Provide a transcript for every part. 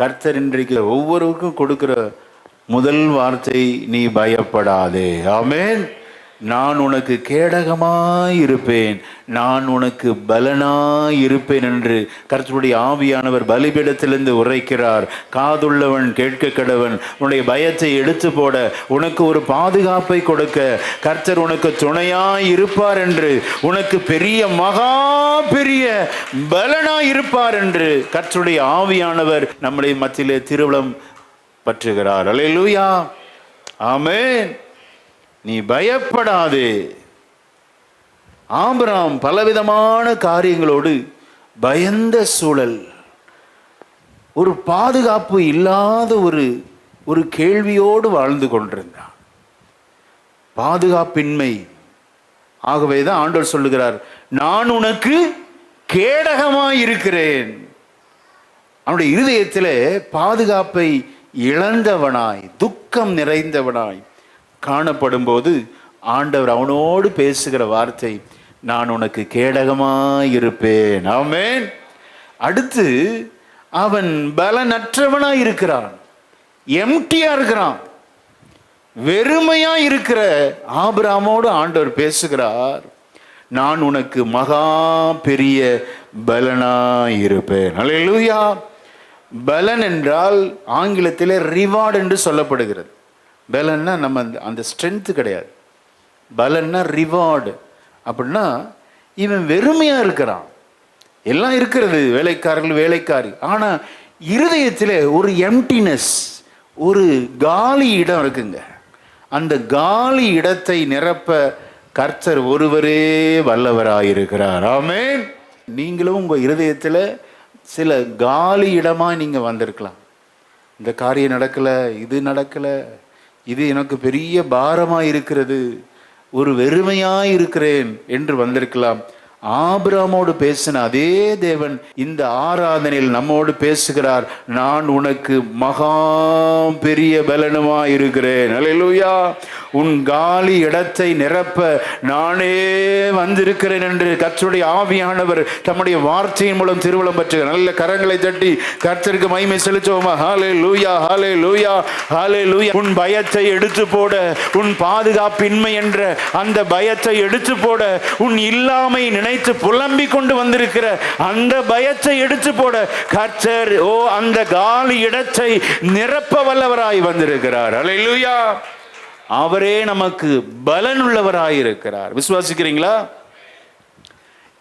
கர்த்தர் இன்றைக்கு ஒவ்வொருவருக்கும் கொடுக்கிற முதல் வார்த்தை, நீ பயப்படாதே. ஆமென். நான் உனக்கு கேடகமாயிருப்பேன், நான் உனக்கு பலனாயிருப்பேன் என்று கர்த்தருடைய ஆவியானவர் பலிபீடத்திலிருந்து உரைக்கிறார். காதுள்ளவன் கேட்க கடவன். உன்னுடைய பயத்தை எடுத்து போட, உனக்கு ஒரு பாதுகாப்பை கொடுக்க கர்த்தர் உனக்கு துணையாய் இருப்பார் என்று, உனக்கு பெரிய மகா பெரிய பலனாய் இருப்பார் என்று கர்த்தருடைய ஆவியானவர் நம்முடைய மத்தியிலே திருவிழம் பற்றுகிறார். அல்லேலூயா, ஆமென். நீ பயப்படாதே. ஆபிரகாம் பலவிதமான காரியங்களோடு பயந்த சூழல், ஒரு பாதுகாப்பு இல்லாத ஒரு கேள்வியோடு வாழ்ந்து கொண்டிருந்தான். பாதுகாப்பின்மை. ஆகவேதான் ஆண்டவர் சொல்லுகிறார், நான் உனக்கு கேடகமாய் இருக்கிறேன். அவனுடைய இருதயத்திலே பாதுகாப்பை இழந்தவனாய், துக்கம் நிறைந்தவனாய் காணப்படும் போது ஆண்டவர் அவனோடு பேசுகிற வார்த்தை, நான் உனக்கு கேடகமாயிருப்பேன். ஆமென். அடுத்து அவன் பலனற்றவனாய் இருக்கிறான், எம்டியா இருக்கிறான், வெறுமையா இருக்கிற ஆபிரகாமோடு ஆண்டவர் பேசுகிறார், நான் உனக்கு மகா பெரிய பலனாயிருப்பேன். அல்லேலூயா. பலன் என்றால் ஆங்கிலத்திலே ரிவார்டு என்று சொல்லப்படுகிறது. பலன்னா நம்ம அந்த ஸ்ட்ரென்த்து கிடையாது. பலன்னா ரிவார்டு. அப்படின்னா இவன் வெறுமையாக இருக்கிறான், எல்லாம் இருக்கிறது, வேலைக்காரர்கள் வேலைக்காரி, ஆனால் இருதயத்தில் ஒரு எம்டினஸ், ஒரு காலி இடம் இருக்குங்க. அந்த காலி இடத்தை நிரப்ப கர்த்தர் ஒருவரே வல்லவராயிருக்கிறார். ஆமென். நீங்களும் உங்கள் இருதயத்தில் சில காலி இடமாக நீங்கள் வந்திருக்கலாம். இந்த காரியம் நடக்கலை, இது நடக்கலை, இது எனக்கு பெரிய பாரமாக இருக்கிறது, ஒரு வெறுமையாக இருக்கிறேன் என்று வந்திருக்கலாம். ஆபிரகாமோடு பேசின அதே தேவன் இந்த ஆராதனையில் நம்மோடு பேசுகிறார், நான் உனக்கு மகா பெரிய பலனுமாய் இருக்கிறேன். அல்லேலூயா. உன் காலி இடத்தை நிரப்ப நானே வந்திருக்கிறேன் என்று கர்த்தருடைய ஆவியானவர் தம்முடைய வார்த்தையின் மூலம் திருவுளம் பெற்றுகிறார். நல்ல கரங்களை தட்டி கர்த்தருக்கு மகிமை செலுத்துவோமா? ஹல்லேலூயா, ஹல்லேலூயா, ஹல்லேலூயா. உன் பயத்தை எடுத்து போட, உன் பாதுகாப்பின்மை என்ற அந்த பயத்தை எடுத்து போட, உன் இல்லாமை நினைத்து புலம்பிக் கொண்டு வந்திருக்கிற அந்த பயத்தை எடுத்து போட கர்த்தர் அந்த காலி இடத்தை நிரப்ப வல்லவராய் வந்திருக்கிறார். அல்லேலூயா. அவரே நமக்கு பலன் உள்ளவராயிருக்கிறார். விசுவாசிக்கிறீங்களா?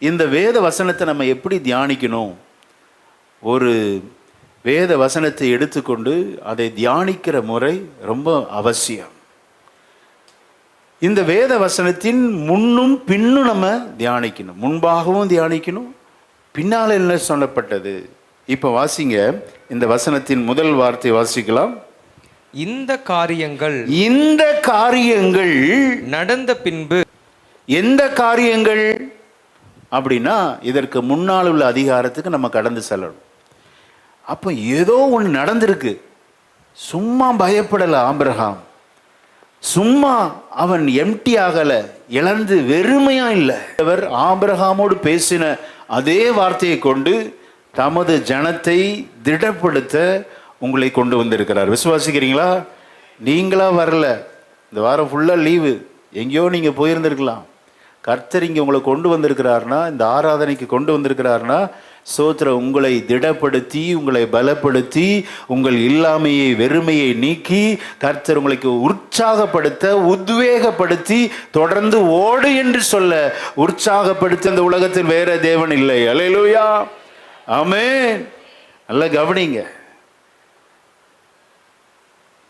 இந்த வேத வசனத்தை நம்ம எப்படி தியானிக்கணும்? ஒரு வேத வசனத்தை எடுத்துக்கொண்டு அதை தியானிக்கிற முறை ரொம்ப அவசியம். இந்த வேத வசனத்தின் முன்னும் பின்னும் நம்ம தியானிக்கணும். முன்பாகவும் தியானிக்கணும், பின்னால் என்ன சொல்லப்பட்டது. இப்போ வாசிங்க, இந்த வசனத்தின் முதல் வார்த்தை வாசிக்கலாம். இந்த காரியங்கள் நடந்த பின்பு. எந்த காரியங்கள் அப்படின்னா இதற்கு முன்னால் உள்ள அதிகாரத்துக்கு நம்ம கடந்து செல்லணும். அப்போ ஏதோ ஒன்று நடந்திருக்கு. சும்மா பயப்படலை ஆபிரகாம், சும்மா அவன் எம்டி ஆகல, இழந்து வெறுமையா இல்லை. அவர் ஆபிரகாமோடு பேசின அதே வார்த்தையை கொண்டு தமது ஜனத்தை திடப்படுத்த உங்களை கொண்டு வந்திருக்கிறார். விசுவாசிக்கிறீங்களா? நீங்களா வரல, இந்த வாரம் ஃபுல்லாக லீவு, எங்கேயோ நீங்கள் போயிருந்திருக்கலாம். கர்த்தர் இங்கே உங்களை கொண்டு வந்திருக்கிறாருன்னா, இந்த ஆராதனைக்கு கொண்டு வந்திருக்கிறாருன்னா, சோத்திரம், உங்களை திடப்படுத்தி, உங்களை பலப்படுத்தி, உங்கள் இல்லாமையை வெறுமையை நீக்கி கர்த்தர் உங்களுக்கு உற்சாகப்படுத்த, உத்வேகப்படுத்தி, தொடர்ந்து ஓடு என்று சொல்ல உற்சாகப்படுத்த இந்த உலகத்தில் வேற தேவன் இல்லை. அல்லேலூயா, ஆமென். நல்லா கவனிங்க.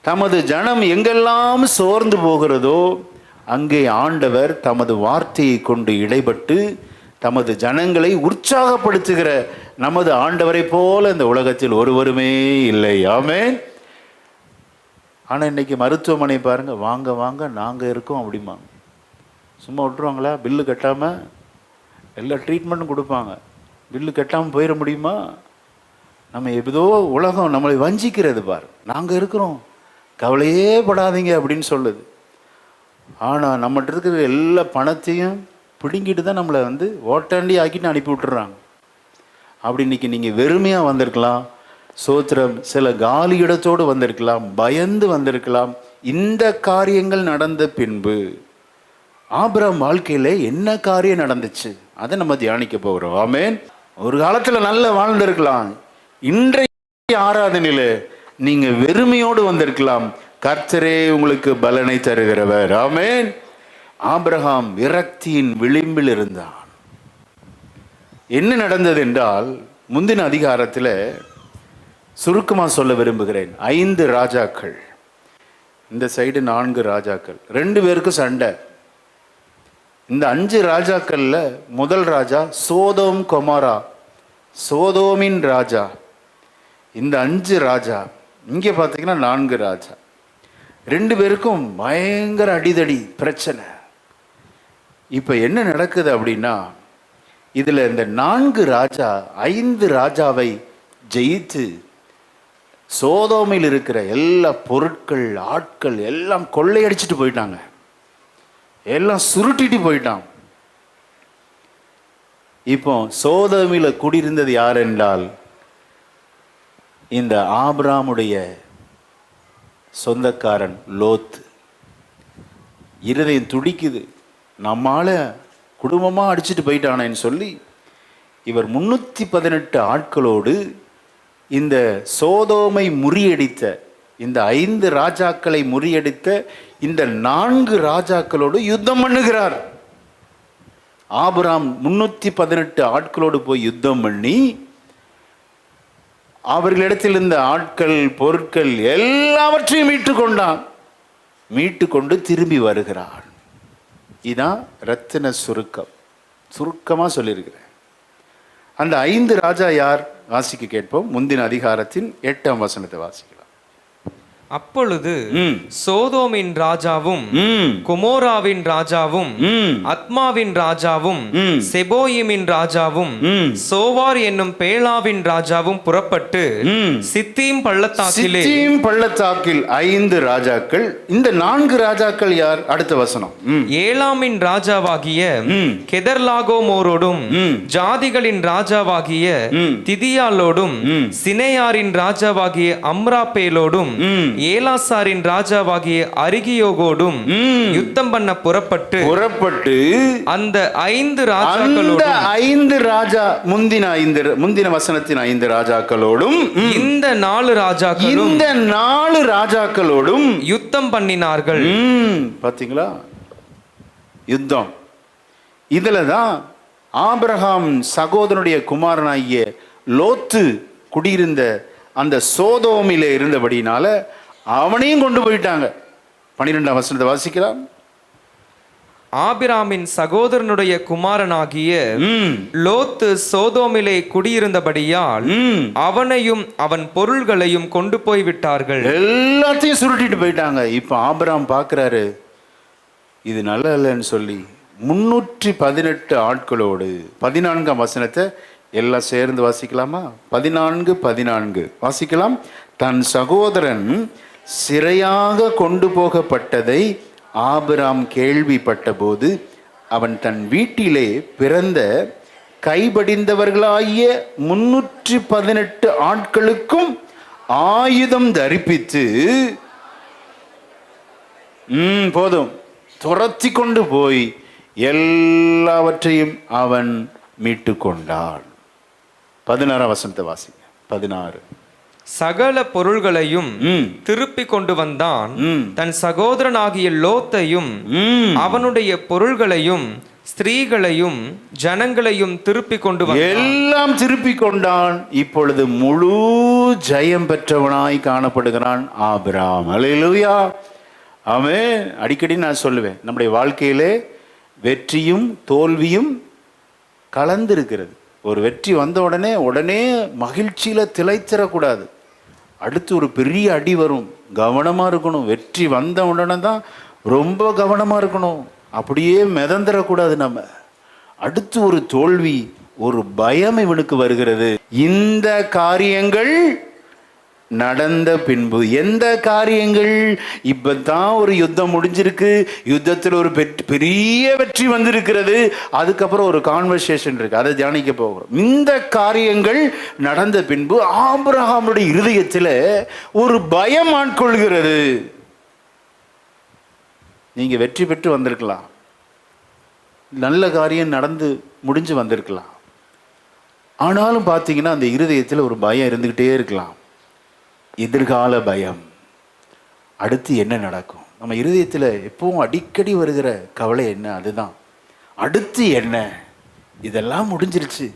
தமது ஜனம் எங்கெல்லாம் சோர்ந்து போகிறதோ அங்கே ஆண்டவர் தமது வார்த்தையை கொண்டு இடைப்பட்டு தமது ஜனங்களை உற்சாகப்படுத்துகிற நமது ஆண்டவரை போல இந்த உலகத்தில் ஒருவருமே இல்லை. ஆமென். ஆனால் இன்னைக்கு மருத்துவமனை பாருங்க, வாங்க வாங்க நாங்கள் இருக்கோம் அப்படிமா, சும்மா விட்டுருவாங்களா? பில்லு கட்டாமல் எல்லா ட்ரீட்மெண்ட்டும் கொடுப்பாங்க. பில்லு கட்டாமல் போயிட முடியுமா? நம்ம ஏதோ உலகம் நம்மளை வஞ்சிக்கிறது பாரு, நாங்கள் இருக்கிறோம், கவலையே படாதீங்க அப்படின்னு சொல்லுது. ஆனால் நம்மகிட்ட இருக்கிற எல்லா பணத்தையும் பிடுங்கிட்டு தான் நம்மளை ஓட்டாண்டி ஆக்கிட்டு அனுப்பி விட்டுறாங்க. அப்படி இன்னைக்கு நீங்கள் வெறுமையாக வந்திருக்கலாம், சோத்திரம். சில காலி இடத்தோடு வந்திருக்கலாம், பயந்து வந்திருக்கலாம். இந்த காரியங்கள் நடந்த பின்பு ஆபிரகாம் வாழ்க்கையில என்ன காரியம் நடந்துச்சு அதை நம்ம தியானிக்க போகிறோம். ஆமென். ஒரு காலத்துல நல்லா வாழ்ந்திருக்கலாம், இன்றைய ஆராதனையில நீங்க வெறுமையோடு வந்திருக்கலாம். கர்த்தரே உங்களுக்கு பலனை தருகிறவர். ஆமென். ஆபிரகாம் விரக்தியின் விளிம்பில் இருந்தான். என்ன நடந்தது என்றால், முந்தின அதிகாரத்தில் சுருக்கமாக சொல்ல விரும்புகிறேன். 5 ராஜாக்கள், இந்த சைடு 4 ராஜாக்கள், 2 பேருக்கும் சண்டை. இந்த 5 ராஜாக்கள்ல முதல் ராஜா சோதோம் கொமாரா, சோதோமின் ராஜா. இந்த 5 ராஜா, இங்கே பார்த்தீங்கன்னா 4 ராஜா. 2 பேருக்கும் பயங்கர அடிதடி பிரச்சனை. இப்போ என்ன நடக்குது அப்படின்னா, இதுல இந்த 4 ராஜா 5 ராஜாவை ஜெயித்து சோதோமில் இருக்கிற எல்லா பொருட்கள் ஆட்கள் எல்லாம் கொள்ளையடிச்சிட்டு போயிட்டாங்க, எல்லாம் சுருட்டிட்டு போயிட்டான். இப்போ சோதோமில குடியிருந்தது யார் என்றால், இந்த ஆபிரகாமுடைய சொந்தக்காரன் லோத். இருதயம் துடிக்குது, நம்மால குடும்பமா அடிச்சுட்டு போயிட்டானேன்னு சொல்லி இவர் 318 ஆட்களோடு இந்த சோதோமை முறியடித்த, இந்த 5 ராஜாக்களை முறியடித்த இந்த 4 ராஜாக்களோடு யுத்தம் பண்ணுகிறார். ஆபிரகாம் 318 ஆட்களோடு போய் யுத்தம் பண்ணி அவர்களிடத்தில் இருந்த ஆட்கள் பொருட்கள் எல்லாவற்றையும் மீட்டு கொண்டான். மீட்டு கொண்டு திரும்பி வருகிறான். இதான் ரத்தின சுருக்கம், சுருக்கமாக சொல்லியிருக்கிறேன். அந்த 5 ராஜா யார் வாசிக்க கேட்போம். முந்தின அதிகாரத்தின் 8ஆம் வசனத்தை வாசிக்கலாம். அப்பொழுது சோதோமின் ராஜாவும் குமோராவின் ராஜாவும் அத்மாவின் ராஜாவும் செபோயிமின் ராஜாவும் சோவார் என்னும் பேலாவின் ராஜாவும் புறப்பட்டு சித்தீம் பள்ளத்தாக்கில் 5 ராஜாக்கள். இந்த 4 ராஜாக்கள் யார்? அடுத்த வசனம். ஏலாமின் ராஜாவாகிய கெதர்லாகோமோரோடும் ஜாதிகளின் ராஜாவாகிய திதியாலோடும் சினேயாரின் ராஜாவாகிய அம்ராபேலோடும் ஏலாசாரின் ராஜாவாகிய அரிகியோகோடும் யுத்தம் பண்ண புறப்பட்டு அந்த 5 ராஜா முந்தின வசனத்தின் 5 ராஜாக்களோடும் இந்த 4 ராஜாக்களோடும் யுத்தம் பண்ணினார்கள். பாத்தீங்களா? யுத்தம். இதுலதான் ஆபிரகாம் சகோதரனுடைய குமாரனாகிய லோத்து குடியிருந்த அந்த சோதோமிலே இருந்தபடினால அவனையும் கொண்டு போயிட்டாங்க. 12ஆம் வசனத்தை வாசிக்கலாம். ஆபிராமின் சகோதரனுடைய குமாரனாகிய லோத்து சோதோமிலே குடியிருந்தபடியால் அவனையும் அவன் பொருள்களையும் கொண்டு போய் விட்டார்கள். எல்லாத்தையும் சுருட்டிட்டு போயிட்டாங்க. இப்ப ஆபிராம் பார்க்கிறாரு, இது நல்ல இல்லைன்னு சொல்லி 318 ஆட்களோடு 14ஆம் வசனத்தை எல்லாம் சேர்ந்து வாசிக்கலாமா? 14 வாசிக்கலாம். தன் சகோதரன் சிறையாக கொண்டு போகப்பட்டதை ஆபிராம் கேள்விப்பட்ட போது அவன் தன் வீட்டிலே பிறந்த கைபடிந்தவர்களாகிய 318 ஆட்களுக்கும் ஆயுதம் தரிப்பித்து போதும் துரத்தி கொண்டு போய் எல்லாவற்றையும் அவன் மீட்டு கொண்டான். 16ஆம் வசனத்தை வாசிங்க. 16. சகல பொருள்களையும் திருப்பி கொண்டு வந்தான். தன் சகோதரனாகிய லோத்தையும் அவனுடைய பொருள்களையும் ஸ்திரீகளையும் ஜனங்களையும் திருப்பி கொண்டு எல்லாம் திருப்பி கொண்டான். இப்பொழுது முழு ஜெயம் பெற்றவனாய் காணப்படுகிறான் ஆபிரகாம். அல்லேலூயா, ஆமென். அடிக்கடி நான் சொல்லுவேன், நம்முடைய வாழ்க்கையிலே வெற்றியும் தோல்வியும் கலந்திருக்கிறது. ஒரு வெற்றி வந்த உடனே மகிழ்ச்சியில திளைத்திடக்கூடாது. அடுத்து ஒரு பெரிய அடி வரும், கவனமா இருக்கணும். வெற்றி வந்த உடனே தான் ரொம்ப கவனமா இருக்கணும், அப்படியே மிதந்துடக்கூடாது. நம்ம அடுத்து ஒரு தோல்வி, ஒரு பயம் இவனுக்கு வருகிறது. இந்த காரியங்கள் நடந்த பின்பு. எந்த காரியங்கள்? இப்பதான் ஒரு யுத்தம் முடிஞ்சிருக்கு, யுத்தத்தில் ஒரு பெரிய வெற்றி வந்திருக்கிறது, அதுக்கப்புறம் ஒரு கான்வர்சேஷன் இருக்கு, அதை தியானிக்க போகிறோம். இந்த காரியங்கள் நடந்த பின்பு ஆபிரகாமுடைய இருதயத்தில் ஒரு பயம் ஆட்கொள்கிறது. நீங்க வெற்றி பெற்று வந்திருக்கலாம், நல்ல காரியம் நடந்து முடிஞ்சு வந்திருக்கலாம், ஆனாலும் பார்த்தீங்கன்னா அந்த இருதயத்தில் ஒரு பயம் இருந்துக்கிட்டே இருக்கலாம். எதிர்கால பயம். அடுத்து என்ன நடக்கும்? நம்ம இருதயத்தில் எப்பவும் அடிக்கடி வருகிற கவலை என்ன? அதுதான், அடுத்து என்ன? இதெல்லாம் முடிஞ்சிருச்சு,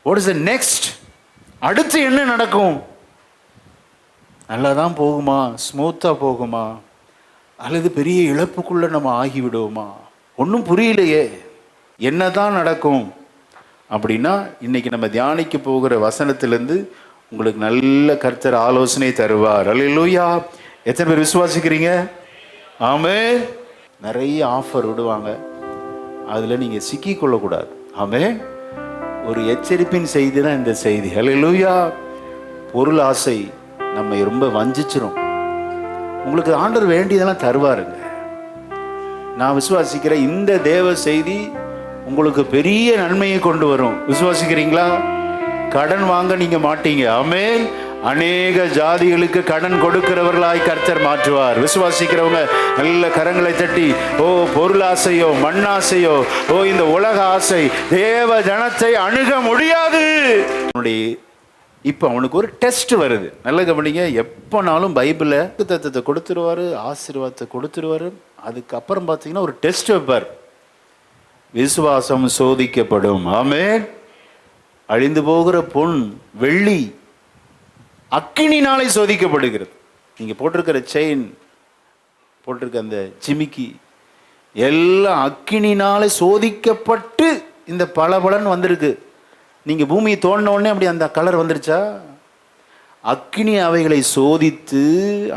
வாட் இஸ் த நெக்ஸ்ட்? அடுத்து என்ன நடக்கும்? நல்லா தான் போகுமா? ஸ்மூத்தாக போகுமா? அல்லது பெரிய இழப்புக்குள்ளே நம்ம ஆகிவிடுவோமா? ஒன்றும் புரியலையே, என்னதான் நடக்கும் அப்படின்னா, இன்னைக்கு நம்ம தியானிக்க போகிற வசனத்திலிருந்து உங்களுக்கு நல்ல கர்த்தர் ஆலோசனை தருவார். அல்லேலூயா! எத்தனை பேர் விசுவாசிக்கிறீங்க? ஆமென். நிறைய ஆஃபர் விடுவாங்க, அதில் நீங்கள் சிக்கிக்கொள்ளக்கூடாது. ஆமென். ஒரு எச்சரிப்பின் செய்தி தான் இந்த செய்தி. அல்லேலூயா! பொருள் ஆசை நம்ம ரொம்ப வஞ்சிச்சிரும். உங்களுக்கு ஆண்டவர் வேண்டியதெல்லாம் தருவாருங்க. நான் விசுவாசிக்கிறேன், இந்த தேவ செய்தி உங்களுக்கு பெரிய நன்மையை கொண்டு வரும். விசுவாசிக்கிறீங்களா? கடன் வாங்க நீங்க மாட்டீங்க. ஆமென். அநேக ஜாதிகளுக்கு கடன் கொடுக்கிறவர்களாய் கர்த்தர் மாற்றுவார். விசுவாசிக்கிறவங்க நல்ல கரங்களை தட்டி, ஓ பொருளாசையோ மண்ணாசையோ ஓ இந்த உலக ஆசை தேவ ஜனத்தை அணுக முடியாது. இப்போ அவனுக்கு ஒரு டெஸ்ட் வருது. நல்ல கவனிங்க, எப்போனாலும் பைபிளை தத்துவத்தை கொடுத்துருவாரு, ஆசீர்வாதத்தை கொடுத்துருவாரு. அதுக்கப்புறம் பார்த்தீங்கன்னா ஒரு டெஸ்ட் வைப்பார். விசுவாசம் சோதிக்கப்படும். ஆமென். அழிந்து போகிற பொன் வெள்ளி அக்கினினாலே சோதிக்கப்படுகிறது. நீங்க போட்டிருக்கிற செயின், போட்டிருக்க அந்த ஜிமிக்கி எல்லாம் அக்கினினாலே சோதிக்கப்பட்டு இந்த பளபளன்னு வந்திருக்கு. நீங்க பூமியை தோண்டின உடனே அப்படி அந்த கலர் வந்துருச்சா? அக்கினி அவைகளை சோதித்து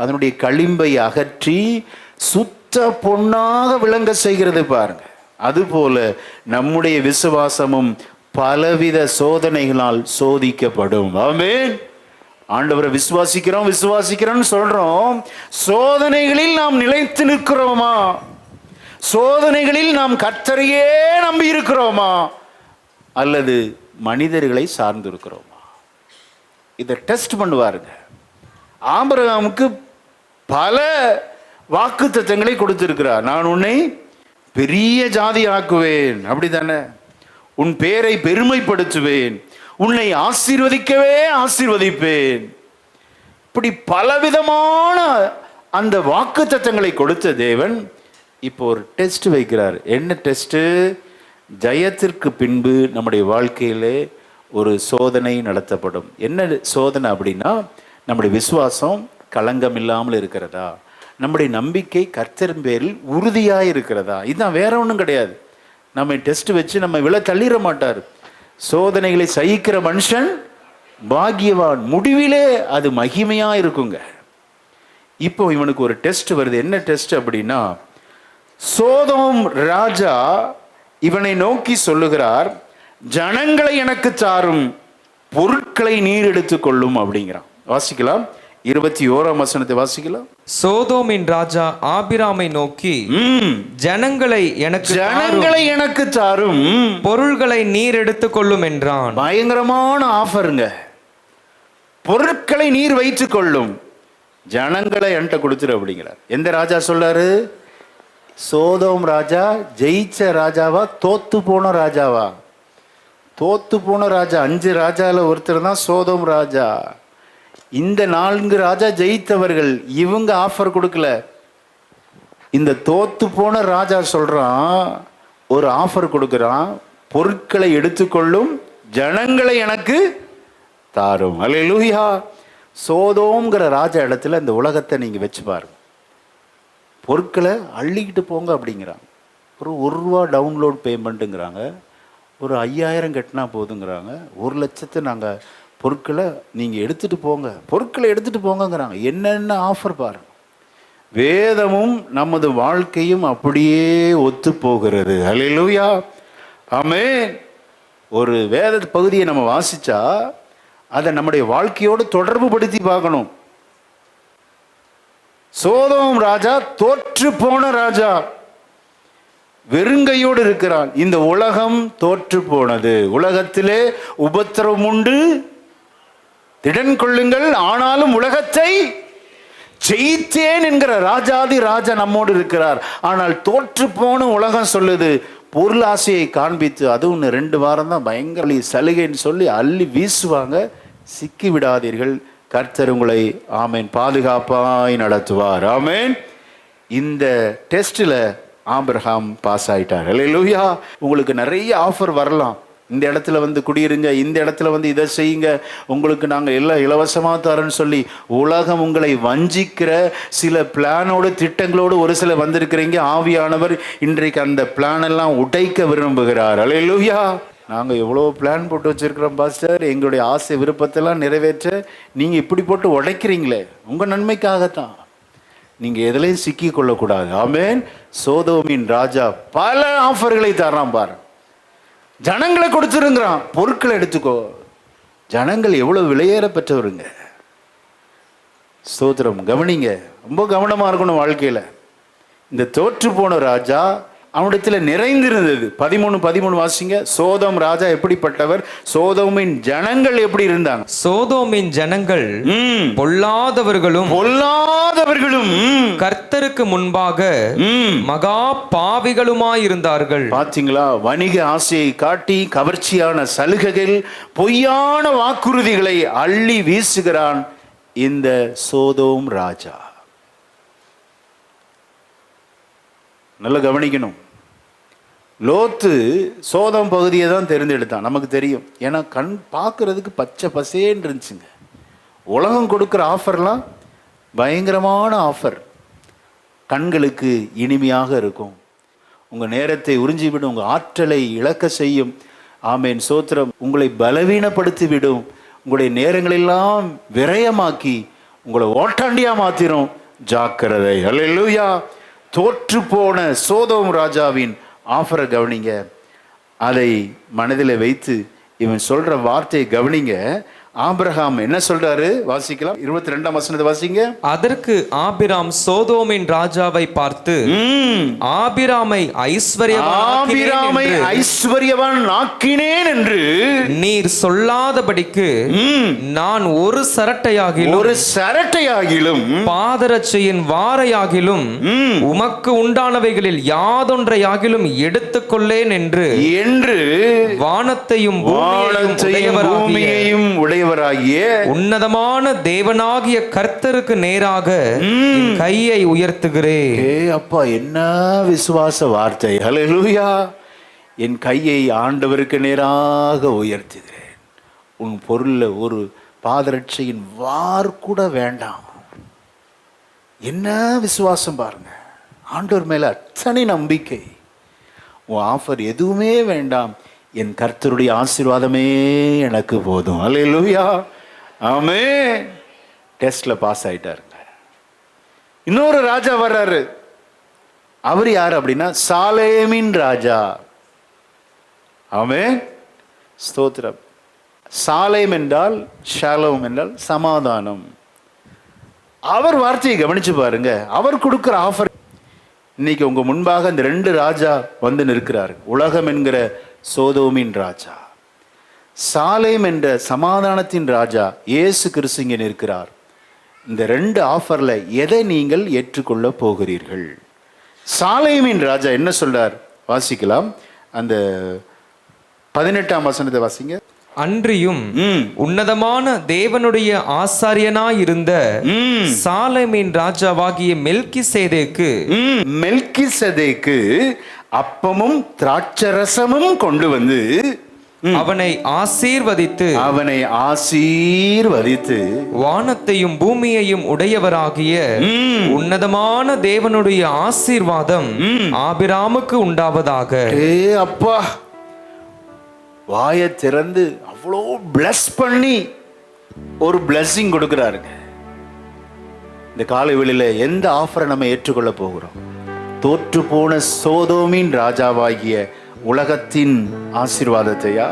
அதனுடைய களிம்பை அகற்றி சுத்த பொன்னாக விளங்க செய்கிறது பாருங்க. அதுபோல நம்முடைய விசுவாசமும் பலவித சோதனைகளால் சோதிக்கப்படும். ஆமென். ஆண்டவரை விசுவாசிக்கிறோம் சொல்றோம், சோதனைகளில் நாம் நிலைத்து நிற்கிறோமா? சோதனைகளில் நாம் கர்த்தரையே நம்பி இருக்கிறோமா அல்லது மனிதர்களை சார்ந்து இருக்கிறோமா? இதை டெஸ்ட் பண்ணுவாருங்க. ஆபிரகாமுக்கு பல வாக்குத்தத்தங்களை கொடுத்திருக்கிறார். நான் உன்னை பெரிய ஜாதி ஆக்குவேன், அப்படித்தானே? உன் பேரை பெருமைப்படுத்துவேன், உன்னை ஆசீர்வதிக்கவே ஆசீர்வதிப்பேன். இப்படி பலவிதமான அந்த வாக்குத்தத்தங்களை கொடுத்த தேவன் இப்போ ஒரு டெஸ்ட் வைக்கிறார். என்ன டெஸ்ட்? ஜெயத்திற்கு பின்பு நம்முடைய வாழ்க்கையிலே ஒரு சோதனை நடத்தப்படும். என்ன சோதனை அப்படின்னா, நம்முடைய விசுவாசம் களங்கம் இல்லாமல் இருக்கிறதா, நம்முடைய நம்பிக்கை கர்த்தர் பேரில் உறுதியாக இருக்கிறதா. இதுதான், வேற ஒன்றும் கிடையாது. நம்ம டெஸ்ட் வச்சு நம்ம விழ தள்ளிட மாட்டார். சோதனைகளை சகிக்கிற மனுஷன் பாக்கியவான், முடிவிலே அது மகிமையா இருக்குங்க. இப்போ இவனுக்கு ஒரு டெஸ்ட் வருது. என்ன டெஸ்ட் அப்படின்னா, சோதோம் ராஜா இவனை நோக்கி சொல்லுகிறார், ஜனங்களை எனக்கு தாரும், பொருட்களை நீர் எடுத்துக் கொள்ளும் அப்படிங்கிறான். வாசிக்கலாம், 21ஆம் வசனத்தை வாசிக்கலாம். சோதோமின் ராஜா ஆபிராமை நோக்கி, ஜனங்களை எனக்கு தாரும், பொருள்களை நீர் எடுத்துக் கொள்ளும் என்றான். பயங்கரமான ஆஃபருங்க. பொருட்களை நீர் வைத்துக் கொள்ளும், ஜனங்களை என்கிட்ட கொடுத்துரு அப்படிங்கிறார். எந்த ராஜா சொல்றாரு? சோதோம் ராஜா. ஜெயிச்ச ராஜாவா தோத்து போன ராஜாவா? தோத்து போன ராஜா. 5 ராஜால ஒருத்தர் தான் சோதோம் ராஜா. இந்த 4 ராஜா ஜெயித்தவர்கள். இவங்க ஆஃபர் கொடுக்கல. இந்த தோத்து போன ராஜா சொல்றான், ஒரு ஆஃபர் கொடுக்கிறான், பொருட்களை எடுத்துக்கொள்ளும், ஜனங்களை எனக்கு தாரும். அல்லேலூயா. சோதோம்ங்கிற ராஜா இடத்துல இந்த உலகத்தை நீங்க வச்சு பாருங்க. பொருட்களை அள்ளிக்கிட்டு போங்க அப்படிங்கிறாங்க. ஒரு ₹1 டவுன்லோட் பேமெண்ட்டுங்கிறாங்க. ஒரு 5000 கட்டினா போதுங்கிறாங்க. 1,00,000 நாங்கள் பொருட்களை நீங்கள் எடுத்துகிட்டு போங்க, பொருட்களை எடுத்துகிட்டு போங்கங்கிறாங்க. என்னென்ன ஆஃபர் பாருங்க. வேதமும் நமது வாழ்க்கையும் அப்படியே ஒத்து போகிறது. அல்லேலூயா. ஆமென். ஒரு வேத பகுதியை நம்ம வாசித்தா அதை நம்முடைய வாழ்க்கையோடு தொடர்பு படுத்தி பார்க்கணும். சோதோம் ராஜா தோற்று போன ராஜா, வெறுங்கையோடு இருக்கிறான். இந்த உலகம் தோற்று போனது, உலகத்திலே உபத்திரவம் உண்டு, திடன் கொள்ளுங்கள், ஆனாலும் உலகத்தை ஜெயித்தேன் என்கிற ராஜாதி ராஜா நம்மோடு இருக்கிறார். ஆனால் தோற்று போன உலகம் சொல்லுது, பொருளாசையை காண்பித்து, அதுவும் 2 வாரம் தான் பயங்கர சலுகைன்னு சொல்லி அள்ளி வீசுவாங்க. சிக்கி விடாதீர்கள், கர்த்தர் உங்களை ஆமேன் பாதுகாப்பாய் நடத்துவார். ஆமேன். இந்த டெஸ்ட்டில் ஆபிரகாம் பாஸ் ஆயிட்டார். அல்லேலூயா. உங்களுக்கு நிறைய ஆஃபர் வரலாம். இந்த இடத்துல வந்து குடியிருங்க, இந்த இடத்துல வந்து இதை செய்யுங்க, உங்களுக்கு நாங்கள் எல்லாம் இலவசமாக தரோன்னு சொல்லி உலகம் உங்களை வஞ்சிக்கிற சில பிளானோடு திட்டங்களோடு ஒரு சில வந்திருக்கிறீங்க. ஆவியானவர் இன்றைக்கு அந்த பிளான் எல்லாம் உடைக்க விரும்புகிறார். அல்லேலூயா. நாங்கள் எவ்வளோ பிளான் போட்டு வச்சுருக்கிறோம் பாஸ்டர், எங்களுடைய ஆசை விருப்பத்தெல்லாம் நிறைவேற்ற நீங்கள் இப்படி போட்டு உடைக்கிறீங்களே, உங்கள் நன்மைக்காகத்தான். நீங்கள் எதுலையும் சிக்கி கொள்ளக்கூடாது. ஆமேன். சோதோமின் ராஜா பல ஆஃபர்களை தரான் பாரு. ஜனங்களை கொடுத்துருங்கிறான், பொருட்களை எடுத்துக்கோ. ஜனங்கள் எவ்வளோ விலையேற பெற்றவருங்க. ஸ்தோத்திரம். கவனிங்க, ரொம்ப கவனமாக இருக்கணும் வாழ்க்கையில். இந்த தோற்று போன ராஜா அவனிடத்தில் நிறைந்திருந்தது. 13 வாசிங்க. சோதோம் ராஜா எப்படிப்பட்டவர், சோதோமின் ஜனங்கள் எப்படி இருந்தாங்க? சோதோமின் ஜனங்கள் பொல்லாதவர்களும் கர்த்தருக்கு முன்பாக மகா பாவிகளுமாயிருந்தார்கள். பாத்தீங்களா? வணிக ஆசையை காட்டி கவர்ச்சியான சலுகைகள், பொய்யான வாக்குறுதிகளை அள்ளி வீசுகிறான் இந்த சோதோம் ராஜா. நல்லா கவனிக்கணும். லோத்து சோதம் பகுதியை தான் தேர்ந்தெடுத்தான். நமக்கு தெரியும், ஏன்னா கண் பார்க்கறதுக்கு பச்சை பசேன்னு இருந்துச்சுங்க. உலகம் கொடுக்குற ஆஃபர்லாம் பயங்கரமான ஆஃபர், கண்களுக்கு இனிமையாக இருக்கும், உங்கள் நேரத்தை உறிஞ்சிவிடும், உங்கள் ஆற்றலை இழக்க செய்யும். ஆமேன். சோத்திரம். உங்களை பலவீனப்படுத்தி விடும், உங்களுடைய நேரங்களெல்லாம் விரயமாக்கி உங்களை ஓட்டாண்டியாக மாற்றிடும். ஜாக்கிரதை. அல்லேலூயா. தோற்று போன சோதோம் ராஜாவின் ஆஃபரை கவனிங்க. அதை மனதில் வைத்து இவன் சொல்ற வார்த்தையை கவனிங்க. ஆபிரகாம் என்ன சொல்றாரு வாசிக்கலாம். 22ஆம் வசனத்தை வாசிங்க. அதற்கு ஆபிராம் சோதோமின் ராஜாவை பார்த்து, ஆபிராமை ஐஸ்வர்யவான் ஆக்கினேன் என்று நீர் சொல்லாதபடிக்கு நான் ஒரு சரட்டையாகிலும் பாதரட்சையின் வாரையாகிலும் உமக்கு உண்டானவைகளில் யாதொன்றையாகிலும் எடுத்துக்கொள்ளேன் என்று வானத்தையும் பூமியையும் உடைய உன்னதமான தேவனாகிய கர்த்தருக்கு நேராக கையை உயர்த்துகிறேன். அப்பா, என்ன விசுவாச வார்த்தை. ஹல்லேலூயா. என் கையை ஆண்டவருக்கு நேராக உயர்த்துகிறேன். உன் பொருள்ல ஒரு பாதரட்சையின் வார் கூட வேண்டாம். என்ன விசுவாசம் பாருங்க. ஆண்டவர் மேல அத்தனை நம்பிக்கை. உன் ஆஃபர் எதுவுமே வேண்டாம், என் கர்த்தருடைய ஆசீர்வாதமே எனக்கு போதும். அல்லேலூயா. ஆமென். டெஸ்ட்ல பாஸ் ஆயிட்டாருங்க. இன்னொரு ராஜா வர்றாரு. அவர் யார் அப்படின்னா சாலேமின் ராஜா. ஆமென். ஸ்தோத்திரம். சாலேம் என்றால், ஷாலோம் என்றால் சமாதானம். அவர் வார்த்தையை கவனிச்சு பாருங்க. அவர் கொடுக்கிற ஆஃபர். இன்னைக்கு உங்க முன்பாக இந்த 2 ராஜா வந்து நிற்கிறார். உலகம் என்கிற சோதோமின் ராஜா, சாலேம் என்ற சமாதானத்தின் ராஜா இயேசு கிறிஸ்து இங்கே நிற்கிறார். இந்த 2 ஆஃபர்ல எதை நீங்கள் ஏற்றுக்கொள்ள போகிறீர்கள்? சாலேமின் ராஜா என்ன சொல்றார் வாசிக்கலாம். அந்த 18ஆம் வசனத்தை வாசிங்க. அன்றியும் உன்னதமான தேவனுடைய ஆசாரியனாயிருந்த சாலேமின் ராஜாவாகிய மெல்கிசேதேக்கு அப்பமும் திராட்சரசமும் கொண்டு வந்து அவனை ஆசீர்வதித்து வானத்தையும் பூமியையும் உடையவராகிய உன்னதமான தேவனுடைய ஆசீர்வாதம் ஆபிராமுக்கு உண்டாவதாக. அப்பா, வாயை திறந்து அவ்வளோ பிளஸ் பண்ணி ஒரு பிளஸிங் கொடுக்கிறாருங்க. இந்த காலை வேளையில எந்த ஆஃபரை நம்ம ஏற்றுக்கொள்ள போகிறோம்? தோற்று போன சோதோமின் ராஜாவாகிய உலகத்தின் ஆசீர்வாதத்தையா,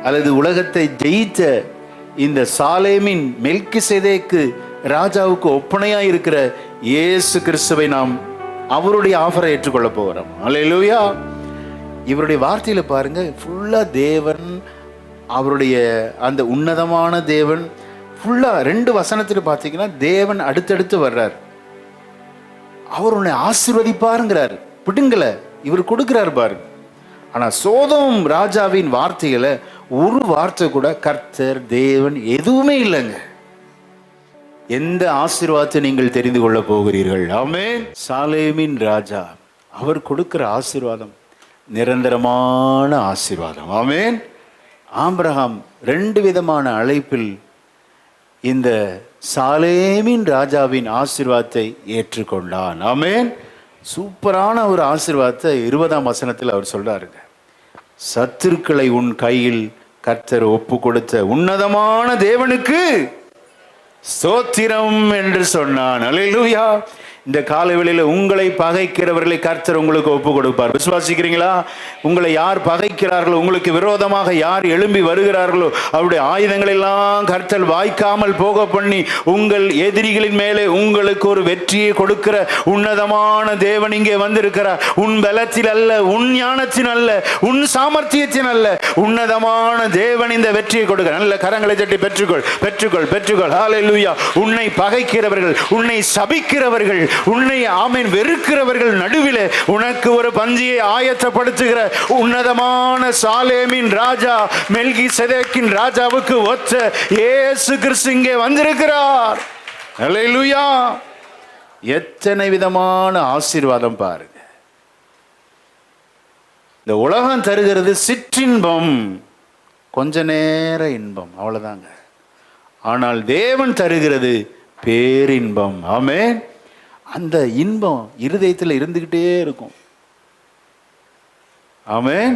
அல்லது உலகத்தை ஜெயித்த இந்த சாலேமின் மெல்கிசேதேக்கு ராஜாவுக்கு ஒப்பனையா இருக்கிற இயேசு கிறிஸ்துவை நாம் அவருடைய ஆஃபரை ஏற்றுக்கொள்ள போகிறோம். அல்லேலூயா. இவருடைய வார்த்தையில பாருங்க, ஃபுல்லா தேவன், அவருடைய அந்த உன்னதமான தேவன், ஃபுல்லா 2 வசனத்தில் பார்த்தீங்கன்னா தேவன் அடுத்தடுத்து வர்றார். அவர் உன்னை ஆசீர்வதிப்பாருங்கிறார். பிடுங்கல, இவர் கொடுக்கிறார் பாருங்க. ஆனா சோதோம் ராஜாவின் வார்த்தைகளை ஒரு வார்த்தை கூட கர்த்தர் தேவன் எதுவுமே இல்லைங்க. எந்த ஆசீர்வாதத்தை நீங்கள் தெரிந்து கொள்ள போகிறீர்கள்? ஆமென். சாலேமின் ராஜா அவர் கொடுக்கிற ஆசீர்வாதம் நிரந்தரமான ஆசீர்வாதம். ஆமென். ஆபிரகாம் 2 விதமான அழைப்பில் இந்த சாலேமின் ராஜாவின் ஆசீர்வாதத்தை ஏற்றுக்கொண்டான். ஆமென். சூப்பரான ஒரு ஆசீர்வாதத்தை 20ஆம் வசனத்தில் அவர் சொல்றாருங்க. சத்துருக்களை உன் கையில் கர்த்தர் ஒப்பு கொடுத்த உன்னதமான தேவனுக்கு ஸ்தோத்திரம் என்று சொன்னான். அல்லேலூயா. இந்த காலவெளியில் உங்களை பகைக்கிறவர்களை கர்த்தர் உங்களுக்கு ஒப்பு கொடுப்பார். விசுவாசிக்கிறீங்களா? உங்களை யார் பகைக்கிறார்களோ, உங்களுக்கு விரோதமாக யார் எழும்பி வருகிறார்களோ, அவருடைய ஆயுதங்கள் எல்லாம் கர்த்தர் வாய்க்காமல் போக பண்ணி உங்கள் எதிரிகளின் மேலே உங்களுக்கு ஒரு வெற்றியை கொடுக்கிற உன்னதமான தேவன் இங்கே வந்திருக்கிறார். உன் பலத்தில் அல்ல, உன் ஞானத்தின் அல்ல, உன் சாமர்த்தியத்தின் அல்ல, உன்னதமான தேவன் இந்த வெற்றியை கொடுக்க. நல்ல கரங்களை தட்டி பெற்றுக்கொள், பெற்றுக்கொள், பெற்றுக்கொள். ஹல்லேலூயா. உன்னை பகைக்கிறவர்கள், உன்னை சபிக்கிறவர்கள், உன்னை ஆமென் வெறுக்கிறவர்கள் நடுவிலே உனக்கு ஒரு பந்தியை ஆயத்தப்படுத்துகிற உன்னதமான சாலேமின் ராஜா, மெல்கிசேதேக்கின் ராஜாவுக்கு ஒத்த இயேசு கிறிஸ்து இங்கே வந்திருக்கிறார். அல்லேலூயா. எத்தனை விதமான ஆசீர்வாதம் பாருங்க. இந்த உலகம் தருகிறது சிற்றின்பம், கொஞ்ச நேர இன்பம், அவ்வளவுதாங்க. ஆனால் தேவன் தருகிறது பேரின்பம். ஆமென். அந்த இன்பம் இருதயத்தில் இருந்துகிட்டே இருக்கும். ஆமென்.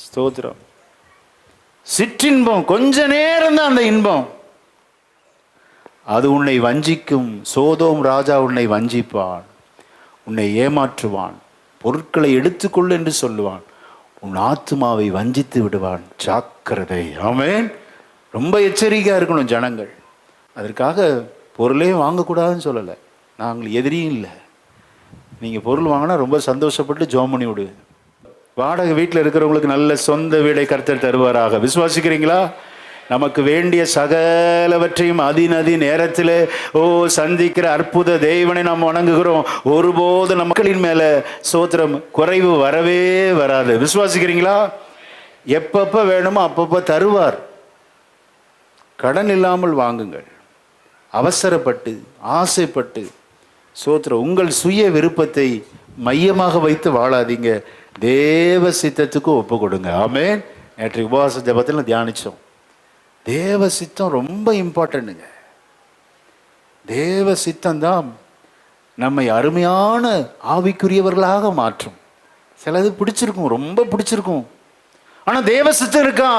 ஸ்தோத்திரம். சிற்றின்பம் கொஞ்ச நேரம் தான் அந்த இன்பம். அது உன்னை வஞ்சிக்கும். சோதோம் ராஜா உன்னை வஞ்சிப்பான், உன்னை ஏமாற்றுவான், பொருட்களை எடுத்துக்கொள் என்று சொல்லுவான், உன் ஆத்துமாவை வஞ்சித்து விடுவான். ஜாக்கிரதை. ஆமென். ரொம்ப எச்சரிக்கையா இருக்கணும் ஜனங்கள். அதற்காக பொருளே வாங்கக்கூடாதுன்னு சொல்லலை. நாங்கள் எதிரியும் இல்லை. நீங்கள் பொருள் வாங்கினா ரொம்ப சந்தோஷப்பட்டு ஜெபம் பண்ணி விடு. வாடகை வீட்டில் இருக்கிறவங்களுக்கு நல்ல சொந்த வீடை கர்த்தர் தருவாராக. விசுவாசிக்கிறீங்களா? நமக்கு வேண்டிய சகலவற்றையும் அதிநதி நேரத்தில் சந்திக்கிற அற்புத தேவனை நாம் வணங்குகிறோம். ஒருபோது மக்களின் மேலே சோத்திரம் குறைவு வரவே வராது. விசுவாசிக்கிறீங்களா? எப்பப்போ வேணுமோ அப்பப்போ தருவார். கடன் இல்லாமல் வாங்குங்கள். அவசரப்பட்டு ஆசைப்பட்டு சோத்திரம் உங்கள் சுய விருப்பத்தை மையமாக வைத்து வாழாதீங்க. தேவ சித்தத்துக்கு ஒப்பு கொடுங்க. ஆமென். நேற்று உபவாச ஜபத்தில் தியானித்தோம். தேவ சித்தம் ரொம்ப இம்பார்ட்டன்ட்டுங்க. தேவ சித்தம் தான் நம்மை அருமையான ஆவிக்குரியவர்களாக மாற்றும். சிலது பிடிச்சிருக்கும், ரொம்ப பிடிச்சிருக்கும். ஆனால் தேவ சித்தம் இருக்கா?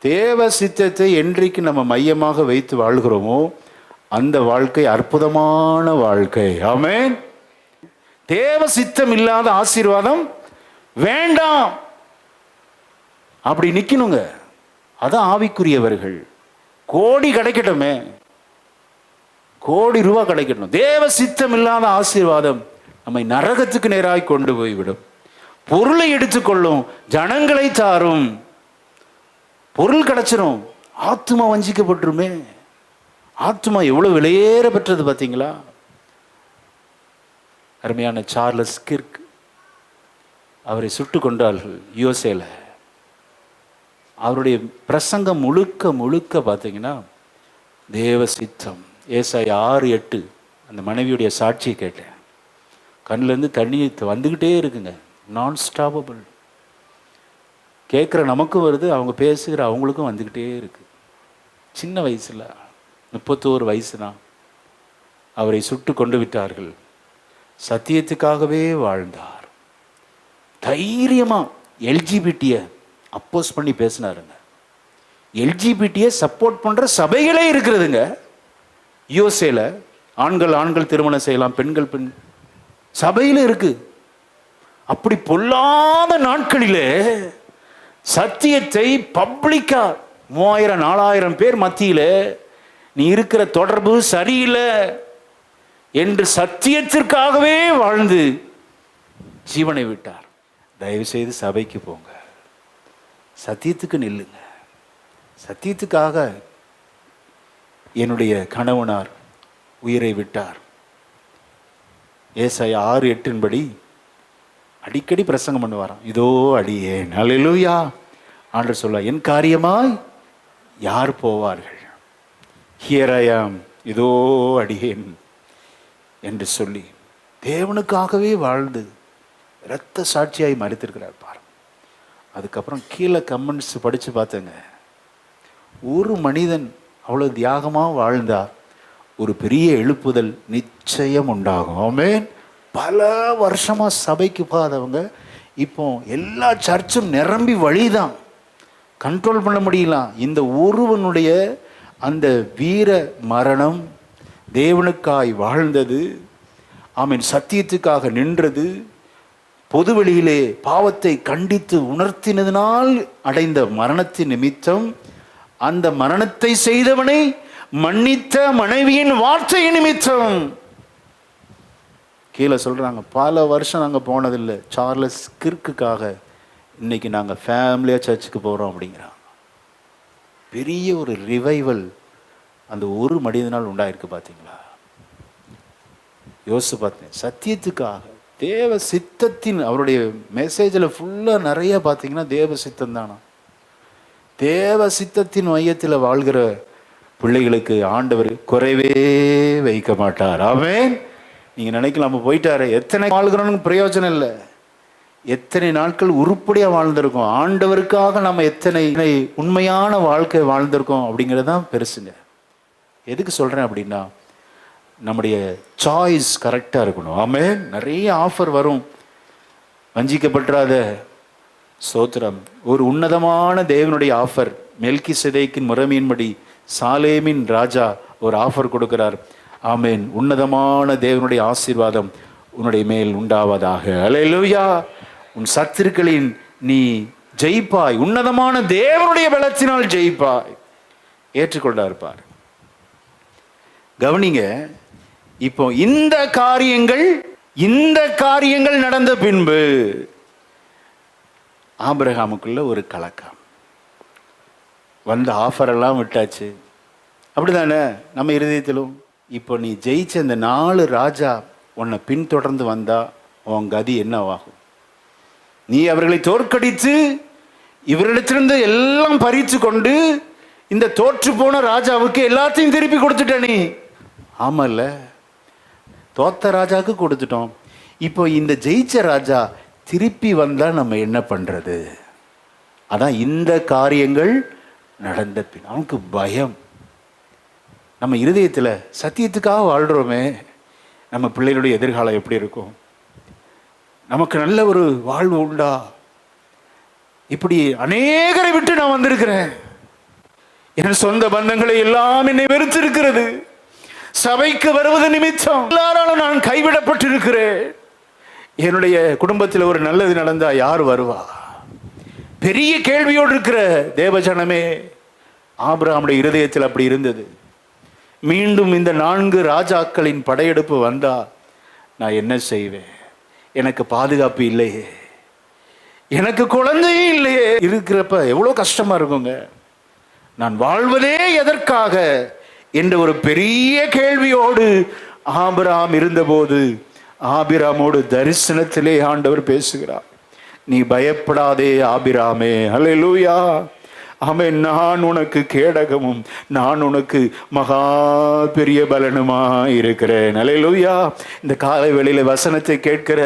தேவ சித்தத்தை என்றைக்கு நம்ம மையமாக வைத்து வாழ்கிறோமோ அந்த வாழ்க்கை அற்புதமான வாழ்க்கை. ஆமென். தேவ சித்தம் இல்லாத ஆசீர்வாதம் வேண்டாம், அப்படி நிக்கணுங்க. அதான் ஆவிக்குரியவர்கள். கோடி கிடைக்கட்டுமே, கோடி ரூபாய் கிடைக்கட்டும், தேவ சித்தம் இல்லாத ஆசீர்வாதம் நம்மை நரகத்துக்கு நேராய் கொண்டு போய்விடும். பொருளை எடுத்துக்கொள்ளும், ஜனங்களை தாரும், பொருள் கிடைச்சிரும், ஆத்மா வஞ்சிக்கப்பட்டுருமே. ஆத்மா எவ்வளவு விலையேற பெற்றது பார்த்தீங்களா? அருமையான சார்லஸ் கிர்க், அவரை சுட்டு கொண்டார்கள் யுஎஸ்ஏல. அவருடைய பிரசங்கம் முழுக்க முழுக்க பார்த்தீங்கன்னா தேவ சித்தம். ஏசாயா 6:8 அந்த மனைவியுடைய சாட்சியை கேட்டேன். கண்ணிலேருந்து தண்ணி வந்துக்கிட்டே இருக்குங்க, நான் ஸ்டாப்பபிள். கேட்குற நமக்கும் வருது, அவங்க பேசுகிற அவங்களுக்கும் வந்துக்கிட்டே இருக்கு. சின்ன வயசில் 31 வயசு தான். அவரை சுட்டு கொண்டு விட்டார்கள். சத்தியத்துக்காகவே வாழ்ந்தார். தைரியமாக எல்ஜிபிடியை அப்போஸ் பண்ணி பேசினாருங்க. எல்ஜிபிடியை சப்போர்ட் பண்ணுற சபைகளே இருக்கிறதுங்க யுஎஸ்ஏல. ஆண்கள் ஆண்கள் திருமணம் செய்யலாம், பெண்கள் பெண் சபையில் இருக்கு. அப்படி பொல்லாத நாட்களிலே சத்தியத்தை பப்ளிக்கா 3000 4000 பேர் மத்தியில் நீ இருக்கிற தொடர்பு சரியில்லை என்று சத்தியத்திற்காகவே வாழ்ந்து ஜீவனை விட்டார். தயவு செய்து சபைக்கு போங்க, சத்தியத்துக்கு நில்லுங்க. சத்தியத்துக்காக என்னுடைய கணவனார் உயிரை விட்டார். ஏசாயா 6:8 அடிக்கடி பிரசங்கம் பண்ணுவாராம், இதோ அடியேன். அல்லேலூயா. ஆண்டவர் சொல்ல, என் காரியமாய் யார் போவார்கள்? ஹியர் ஐ ஆம், இதோ அடியேன் என்று சொல்லி தேவனுக்காகவே வாழ்ந்து இரத்த சாட்சியாய் மரித்திருக்கிறார் பாரு. அதுக்கப்புறம் கீழே கமெண்ட்ஸ் படித்து பார்த்தேங்க, ஒரு மனிதன் அவ்வளோ தியாகமாக வாழ்ந்தா ஒரு பெரிய எழுப்புதல் நிச்சயம் உண்டாகும். ஆமென். பல வருஷமாக சபைக்கு போகாதவங்க இப்போ எல்லா சர்ச்சும் நிரம்பி வழிதான், கண்ட்ரோல் பண்ண முடியல. இந்த ஒருவனுடைய அந்த வீர மரணம், தேவனுக்காய் வாழ்ந்தது, ஆமென், சத்தியத்துக்காக நின்றது, பொதுவெளியிலே பாவத்தை கண்டித்து உணர்த்தினதினால் அடைந்த மரணத்தின் நிமித்தம், அந்த மரணத்தை செய்தவனை மன்னித்த மனைவியின் வார்த்தை நிமித்தம் கீழே சொல்றாங்க, பல வருஷம் நாங்கள் போனதில்லை, சார்லஸ் கிர்க்குக்காக இன்னைக்கு நாங்கள் ஃபேமிலியாக சர்ச்சுக்கு போகிறோம் அப்படிங்கிறாங்க. பெரிய ஒரு ரிவைவல் அந்த ஒரு மனிதனால் உண்டாயிருக்கு. பார்த்தீங்களா? யோசிச்சு பார்த்தேன். சத்தியத்துக்காக தேவ சித்தத்தின், அவருடைய மெசேஜில் ஃபுல்லாக நிறைய பார்த்தீங்கன்னா தேவ சித்தம் தானா. தேவ சித்தத்தின் மையத்தில் வாழ்கிற பிள்ளைகளுக்கு ஆண்டவர் குறைவே வைக்க மாட்டார். ஆமென். நீங்கள் நினைக்கலாம், நம்ம போயிட்டாரு, எத்தனை வாழ்கிறோன்னு பிரயோஜனம் இல்லை. எத்தனை நாட்கள் உருப்படியாக வாழ்ந்திருக்கோம், ஆண்டவருக்காக நம்ம எத்தனை உண்மையான வாழ்க்கை வாழ்ந்திருக்கோம் அப்படிங்கிறது தான் பெருசுங்க. எதுக்கு சொல்கிறேன் அப்படின்னா, நம்முடைய சாய்ஸ் கரெக்டாக இருக்கணும். ஆமென். நிறைய ஆஃபர் வரும், வஞ்சிக்கப்பட்டுறாத. ஸ்தோத்திரம். ஒரு உன்னதமான தேவனுடைய ஆஃபர், மெல்கிசேதேக்கின் முறைமையின்படி சாலேமின் ராஜா ஒரு ஆஃபர் கொடுக்கிறார். ஆமென். உன்னதமான தேவனுடைய ஆசீர்வாதம் உன்னுடைய மேல் உண்டாவதாக. அல்லேலூயா. உன் சத்துருக்களின் நீ ஜெயிப்பாய், உன்னதமான தேவனுடைய பலத்தினால் ஜெயிப்பாய். ஏற்றுக்கொண்டா இருப்பார். கவனிங்க, இப்போ இந்த காரியங்கள் நடந்த பின்பு ஆபிரகாமுக்குள்ள ஒரு கலக்கம் வந்த ஆஃபரெல்லாம் விட்டாச்சு. அப்படிதானே நம்ம இருதயத்திலும்? இப்போ நீ ஜெயிச்ச இந்த 4 ராஜா உன்னை பின்தொடர்ந்து வந்தா உன் கதி என்னவாகும்? நீ அவர்களை தோற்கடித்து இவரிடத்திலிருந்து எல்லாம் பறித்து கொண்டு இந்த தோற்று போன ராஜாவுக்கு எல்லாத்தையும் திருப்பி கொடுத்துட்ட நீ. ஆமல்ல, தோத்த ராஜாவுக்கு கொடுத்துட்டோம். இப்போ இந்த ஜெயிச்ச ராஜா திருப்பி வந்தா நம்ம என்ன பண்றது? அதான் இந்த காரியங்கள் நடந்த பின் அவனுக்கு பயம். நம்ம இருதயத்தில் சத்தியத்துக்காக வாழ்கிறோமே, நம்ம பிள்ளைகளுடைய எதிர்காலம் எப்படி இருக்கும்? நமக்கு நல்ல ஒரு வாழ்வு உண்டா? இப்படி அநேகரை விட்டு நான் வந்திருக்கிறேன். என் சொந்த பந்தங்களை எல்லாம் என்னை வெறுத்திருக்கிறது. சபைக்கு வருவது நிமித்தம் எல்லாராலும் நான் கைவிடப்பட்டிருக்கிறேன். என்னுடைய குடும்பத்தில் ஒரு நல்லது நடந்தா யார் வருவா? பெரிய கேள்வியோடு இருக்கிற தேவஜனமே, ஆபிரகாமுடைய இருதயத்தில் அப்படி இருந்தது. மீண்டும் இந்த 4 ராஜாக்களின் படையெடுப்பு வந்தா நான் என்ன செய்வேன்? எனக்கு பாதுகாப்பு இல்லையே, எனக்கு குழந்தையும் இல்லையே. இருக்கிறப்ப எவ்வளோ கஷ்டமா இருக்குங்க. நான் வாழ்வதே எதற்காக என்ற ஒரு பெரிய கேள்வியோடு ஆபிரகாம் இருந்தபோது ஆபிரகாமோடு தரிசனத்திலே ஆண்டவர் பேசுகிறார். நீ பயப்படாதே ஆபிரகாமே. அல்லேலூயா. ஆமென். நான் உனக்கு கேடகமும் நான் உனக்கு மகா பெரிய பலனுமா இருக்கிறேன். அல்லேலூயா. இந்த காலை வேளையில வசனத்தை கேட்கிற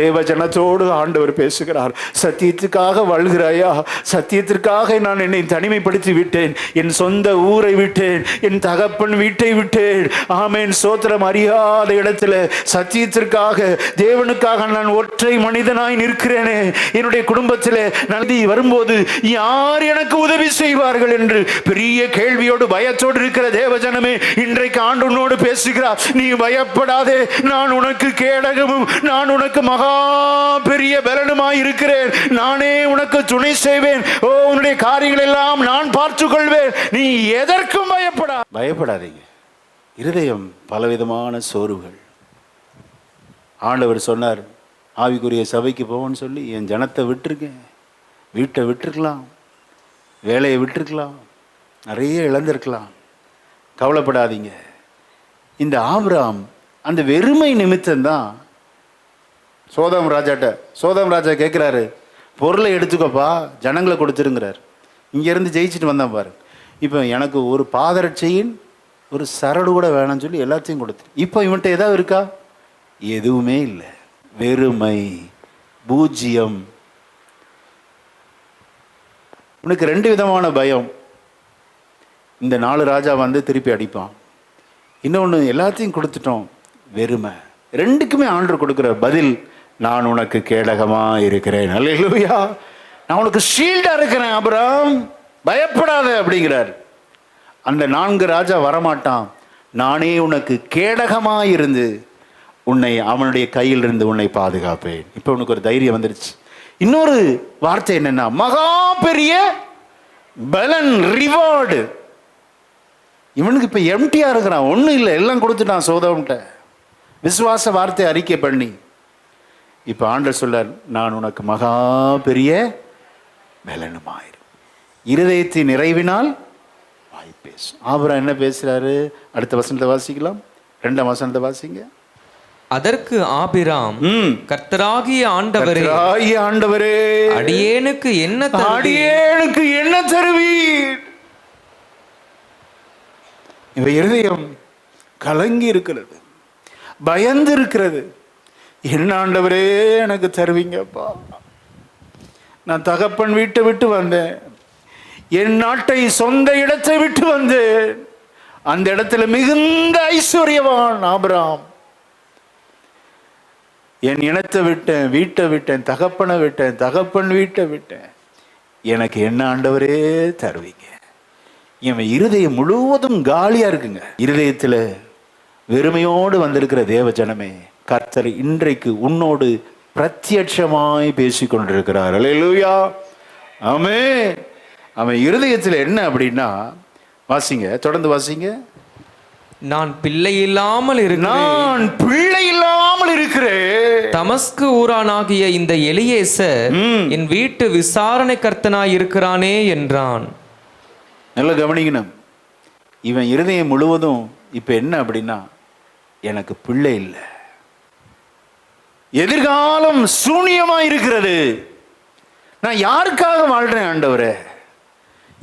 தேவஜனத்தோடு ஆண்டவர் பேசுகிறார். சத்தியத்துக்காக வாழ்கிறாயா? சத்தியத்திற்காக நான் என்னை தனிமைப்படுத்தி விட்டேன், என் சொந்த ஊரை விட்டேன், என் தகப்பன் வீட்டை விட்டேன். ஆமென். சோத்திரம். அறியாத இடத்துல சத்தியத்திற்காக தேவனுக்காக நான் ஒற்றை மனிதனாய் நிற்கிறேனே. என்னுடைய குடும்பத்தில் நதி வரும்போது யார் எனக்கு எனக்கு உதவி செய்வார்கள் என்று பெரிய கேள்வியோடு பயத்தோடு இருக்கிற தேவஜனமே, இன்றைக்கு ஆண்டு உன்னோடு பேசுகிறார். நீ பயப்படாதே, நான் உனக்கு கேடகமும் நான் உனக்கு மகா பெரிய பலனுமாய் இருக்கிறேன். நானே உனக்கு துணை செய்வேன். உன்னுடைய காரியங்கள் எல்லாம் நான் பார்த்துக் கொள்வேன். நீ எதற்கும் பயப்படாதீங்க. இருதயம் பலவிதமான சோர்வுகள். ஆண்டவர் சொன்னார், ஆவிக்குரிய சபைக்கு போவோன்னு சொல்லி என் ஜனத்தை விட்டுருக்கேன். வீட்டை விட்டுருக்கலாம், வேலையை விட்டுருக்கலாம், நிறைய இழந்திருக்கலாம். கவலைப்படாதீங்க. இந்த ஆபிரகாம் அந்த வெறுமை நிமித்தம்தான் சோதம் ராஜா கேட்குறாரு, பொருளை எடுத்துக்கப்பா, ஜனங்களை கொடுத்துருங்கிறார். இங்கேருந்து ஜெயிச்சுட்டு வந்தான் பாரு. இப்போ எனக்கு ஒரு பாதரட்சையின் ஒரு சரடு கூட வேணாம்னு சொல்லி எல்லாத்தையும் கொடுத்து, இப்போ இவன்கிட்ட ஏதாவது இருக்கா? எதுவுமே இல்லை. வெறுமை, பூஜ்ஜியம். உனக்கு 2 விதமான பயம். இந்த 4 ராஜா வந்து திருப்பி அடிப்பான். இன்னொன்று, எல்லாத்தையும் கொடுத்துட்டோம், வெறுமை. 2க்குமே ஆண்டவர் கொடுக்குற பதில், நான் உனக்கு கேடகமா இருக்கிறேன். அல்லேலூயா. நான் உனக்கு ஷீல்டா இருக்கிறேன் ஆபிரகாம், பயப்படாத அப்படிங்கிறார். அந்த 4 ராஜா வரமாட்டான். நானே உனக்கு கேடகமா இருந்து உன்னை அவனுடைய கையிலிருந்து உன்னை பாதுகாப்பேன். இப்போ உனக்கு ஒரு தைரியம் வந்துருச்சு. இன்னொரு வார்த்தை என்னன்னா, மகா பெரிய பலன், ரிவார்டு. இவனுக்கு இப்போ எம்டியா இருக்கிறான், ஒன்றும் இல்லை, எல்லாம் கொடுத்துட்டான் சோதம்கிட்ட. விசுவாச வார்த்தை அறிக்கை பண்ணி இப்போ ஆண்டவர் சொல்றார், நான் உனக்கு மகா பெரிய பலனுமாயிரும். இருதயத்தின் நிறைவினால் வாய் பேசும். ஆபிரகாம் என்ன பேசுறாரு? அடுத்த வசனத்தை வாசிக்கலாம். 2ஆம் வசனத்தை வாசிங்க. அதற்கு ஆபிராம், கர்த்தராகிய ஆண்டவரே, அடியேனுக்கு என்ன தருவீர்? இவ இருதயம் கலங்கி இருக்கிறது, பயந்து இருக்கிறது. என்ன ஆண்டவரே எனக்கு தருவீங்கப்பா? நான் தகப்பன் வீட்டை விட்டு வந்தேன், என் நாட்டை, சொந்த இடத்தை விட்டு வந்தேன். அந்த இடத்துல மிகுந்த ஐஸ்வர்யவான் ஆபிரகாம். என் இனத்தை விட்டேன், வீட்டை விட்டேன், தகப்பனை விட்டேன், தகப்பன் வீட்டை விட்டேன். எனக்கு என்ன ஆண்டவரே தருவீங்க? என் இருதயம் முழுவதும் காலியா இருக்குங்க. இருதயத்தில் வெறுமையோடு வந்திருக்கிற தேவ ஜனமே, கர்த்தர் இன்றைக்கு உன்னோடு பிரத்யட்சமாய் பேசிக் கொண்டிருக்கிறார். அல்லேலூயா, ஆமென். அவன் இருதயத்தில் என்ன அப்படின்னா, வாசிங்க, தொடர்ந்து வாசிங்க. நான் பிள்ளை இல்லாமல் இருக்கிறேன். தமஸ்கு ஊரானாகிய இந்த எலியேசர் என் வீட்டு விசாரணை கர்த்தனாய் இருக்கிறானே என்றான். நல்லா கவனிக்கணும். இவன் இருதயம் முழுவதும் இப்ப என்ன அப்படின்னா, எனக்கு பிள்ளை இல்லை, எதிர்காலம் சூனியமா இருக்கிறது, நான் யாருக்காக வாழ்றேன் ஆண்டவரே?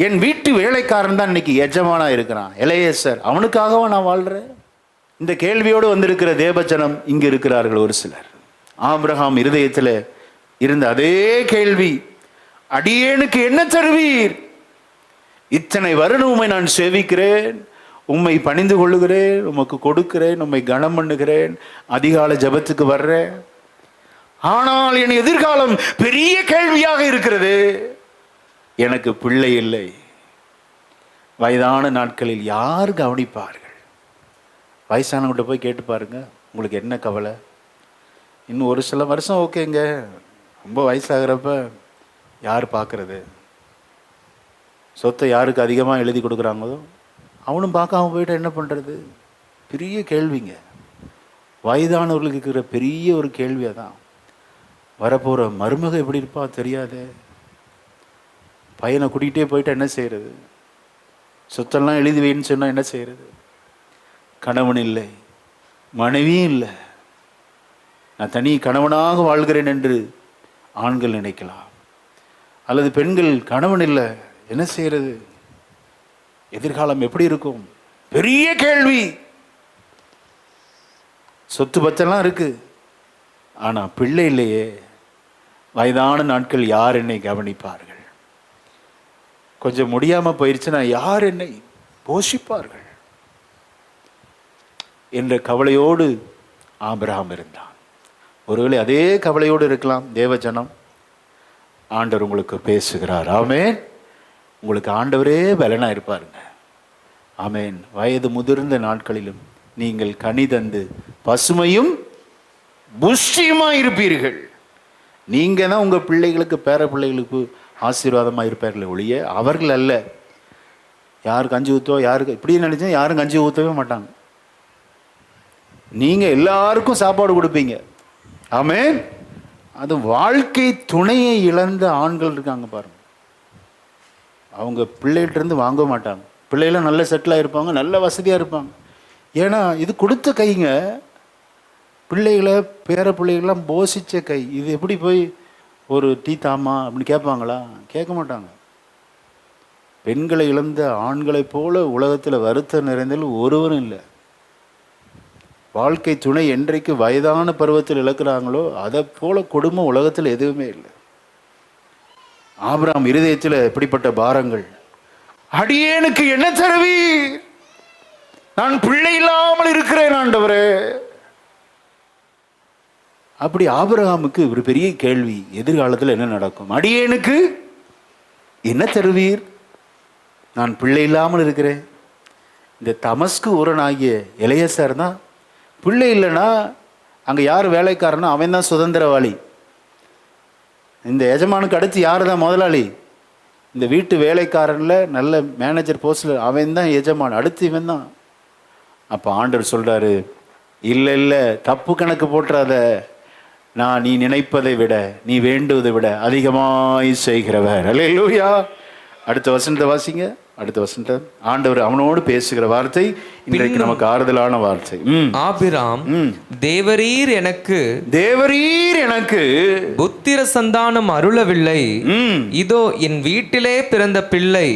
என் வீட்டு வேலைக்காரன் தான் இன்னைக்கு எஜமானா இருக்கிறான், எலியேசர், அவனுக்காகவா நான் வாழ்றேன்? இந்த கேள்வியோடு வந்திருக்கிற தேவஜனம் இங்கு இருக்கிறார்கள் ஒரு சிலர். ஆபிரகாம் இருதயத்தில் இருந்த அதே கேள்வி, அடியேனுக்கு என்ன தருவீர்? இத்தனை வருடம் உம்மை நான் சேவிக்கிறேன், உம்மை பணிந்து கொள்ளுகிறேன், உமக்கு கொடுக்கிறேன், உம்மை கனம் பண்ணுகிறேன், அதிகாலை ஜபத்துக்கு வர்றேன். ஆனால் என் எதிர்காலம் பெரிய கேள்வியாக இருக்கிறது. எனக்கு பிள்ளை இல்லை. வயதான நாட்களில் யார் கவனிப்பார்கள்? வயசானவங்கிட்ட போய் கேட்டு பாருங்க, உங்களுக்கு என்ன கவலை? இன்னும் ஒரு சில வருஷம் ஓகேங்க, ரொம்ப வயசாகிறப்ப யார் பார்க்கறது? சொத்தை யாருக்கு அதிகமாக எழுதி கொடுக்குறாங்களோ அவனும் பார்க்காம போயிட்டு என்ன பண்ணுறது? பெரிய கேள்விங்க. வயதானவர்களுக்கு இருக்கிற பெரிய ஒரு கேள்வியாக தான். வரப்போகிற மருமக எப்படி இருப்பா தெரியாது. பையனை கூட்டிகிட்டே போயிட்டு என்ன செய்கிறது? சொத்தெல்லாம் எழுதி வைன்னு சொன்னால் என்ன செய்கிறது? கணவன் இல்லை, மனைவியும் இல்லை, நான் தனி கணவனாக வாழ்கிறேன் என்று ஆண்கள் நினைக்கலாம். அல்லது பெண்கள் கணவன் இல்லை, என்ன செய்கிறது? எதிர்காலம் எப்படி இருக்கும்? பெரிய கேள்வி. சொத்து பத்தெல்லாம் இருக்கு, ஆனா பிள்ளை இல்லையே. வயதான நாட்கள் யார் என்னை கவனிப்பார்கள்? கொஞ்சம் முடியாம போயிருச்சுன்னா யார் என்னை போஷிப்பார்கள் என்ற கவலையோடு ஆபிரகாம் இருந்தான். ஒருவேளை அதே கவலையோடு இருக்கலாம் தேவஜனம். ஆண்டவர் உங்களுக்கு பேசுகிறார். ஆமென். உங்களுக்கு ஆண்டவரே பலனாக இருப்பாருங்க. ஆமென். வயது முதிர்ந்த நாட்களிலும் நீங்கள் கனி தந்து பசுமையும் புஷ்டியுமாக இருப்பீர்கள். நீங்கள் தான் உங்கள் பிள்ளைகளுக்கு பேர பிள்ளைகளுக்கு ஆசீர்வாதமாக இருப்பார்கள் ஒழிய அவர்கள் அல்ல. யார் கஞ்சி ஊற்றோ யாருக்கு இப்படி நினச்சா யாரும் கஞ்சி ஊற்றவே மாட்டாங்க. நீங்கள் எல்லாருக்கும் சாப்பாடு கொடுப்பீங்க. ஆமென். அது வாழ்க்கை துணையை இழந்த ஆண்கள் இருக்காங்க பாருங்க. அவங்க பிள்ளைகிட்டேருந்து வாங்க மாட்டாங்க. பிள்ளைகளும் நல்ல செட்டிலாக இருப்பாங்க, நல்ல வசதியாக இருப்பாங்க. ஏன்னா இது கொடுத்த கைங்க. பிள்ளைகளை பேர பிள்ளைகள்லாம் போஷித்த கை. இது எப்படி போய் ஒரு டீ தாமா அப்படின்னு கேட்பாங்களா? கேட்க மாட்டாங்க. பெண்களை இழந்த ஆண்களைப் போல உலகத்தில் வருத்தம் நிறைந்ததில் ஒருவரும் இல்லை. வாழ்க்கை துணை என்றைக்கு வயதான பருவத்தில் இழக்கிறாங்களோ அதை போல கொடுமை உலகத்தில் எதுவுமே இல்லை. ஆபிரகாம் இருதயத்தில் எப்படிப்பட்ட பாரங்கள்! அடியேனுக்கு என்ன தருவீர்? நான் பிள்ளை இல்லாமல் இருக்கிறேன் ஆண்டவரே. அப்படி ஆபிரகாமுக்கு ஒரு பெரிய கேள்வி, எதிர்காலத்தில் என்ன நடக்கும்? அடியேனுக்கு என்ன தருவீர்? நான் பிள்ளை இல்லாமல் இருக்கிறேன். இந்த தமஸ்கு ஊரனாகிய எலையேசர் தான் பிள்ளை இல்லைன்னா அங்கே யார் வேலைக்காரனோ அவன் தான் சுதந்திரவாளி. இந்த எஜமானுக்கு அடுத்து யார் தான் முதலாளி? இந்த வீட்டு வேலைக்காரனில் நல்ல மேனேஜர் போஸ்டில் அவன் தான் எஜமான், அடுத்து இவன் தான். அப்போ ஆண்டவர் சொல்கிறாரு, இல்லை இல்லை, தப்பு கணக்கு போட்டுறாத. நான் நீ நினைப்பதை விட நீ வேண்டுவதை விட அதிகமாய் செய்கிறவர். அல்லேலூயா. அடுத்த வசனத்தை வாசிங்க. அடுத்த வசனம் ஆண்டவர் அவனோடு பேசுகிற வார்த்தை இன்றைக்கு நமக்கு ஆறுதலான வார்த்தை. ஆபிராம், தேவரீர் எனக்கு புத்திர சந்தானம் அருளவில்லை. இதோ என் வீட்டிலே பிறந்த பிள்ளை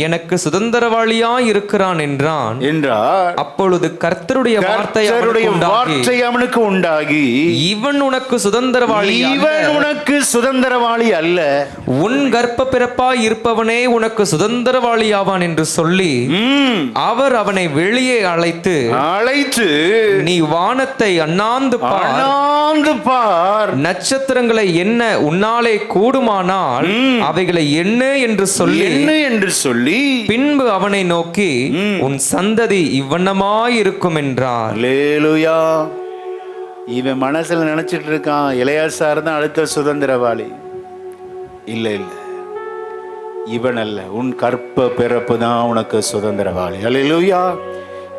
எனக்கு சுதந்திரவாளியா இருக்கிறான் என்றான். அப்பொழுது கர்த்தருடைய வார்த்தை அவனுக்கு உண்டாகி, இவன் உனக்கு சுதந்திரவாளி அல்ல, உன் கர்ப்ப பிறப்பாய் இருப்பவனே உனக்கு சுதந்திரவாளி ஆவான் என்று சொல்லி அவர் அவனை வெளியே அழைத்து நீ வானத்தை அண்ணாந்து பார், நட்சத்திரங்களை என்ன உன்னாலே கூடுமானால் அவைகளை என்ன என்று சொல்லி பின்பு அவனை நோக்கி உன் சந்ததி இவ்வண்ணமாயிருக்கும் என்றார். அல்லேலூயா. இவன் மனசுல நினைச்சிட்டு இருக்கான், எலையாசார் தான் அடுத்த சுதந்திரவாளி. இல்லை இல்லை, இவன் அல்ல, உன் கற்ப பிறப்பு தான் உனக்கு சுதந்திரவாளி. அல்லேலூயா.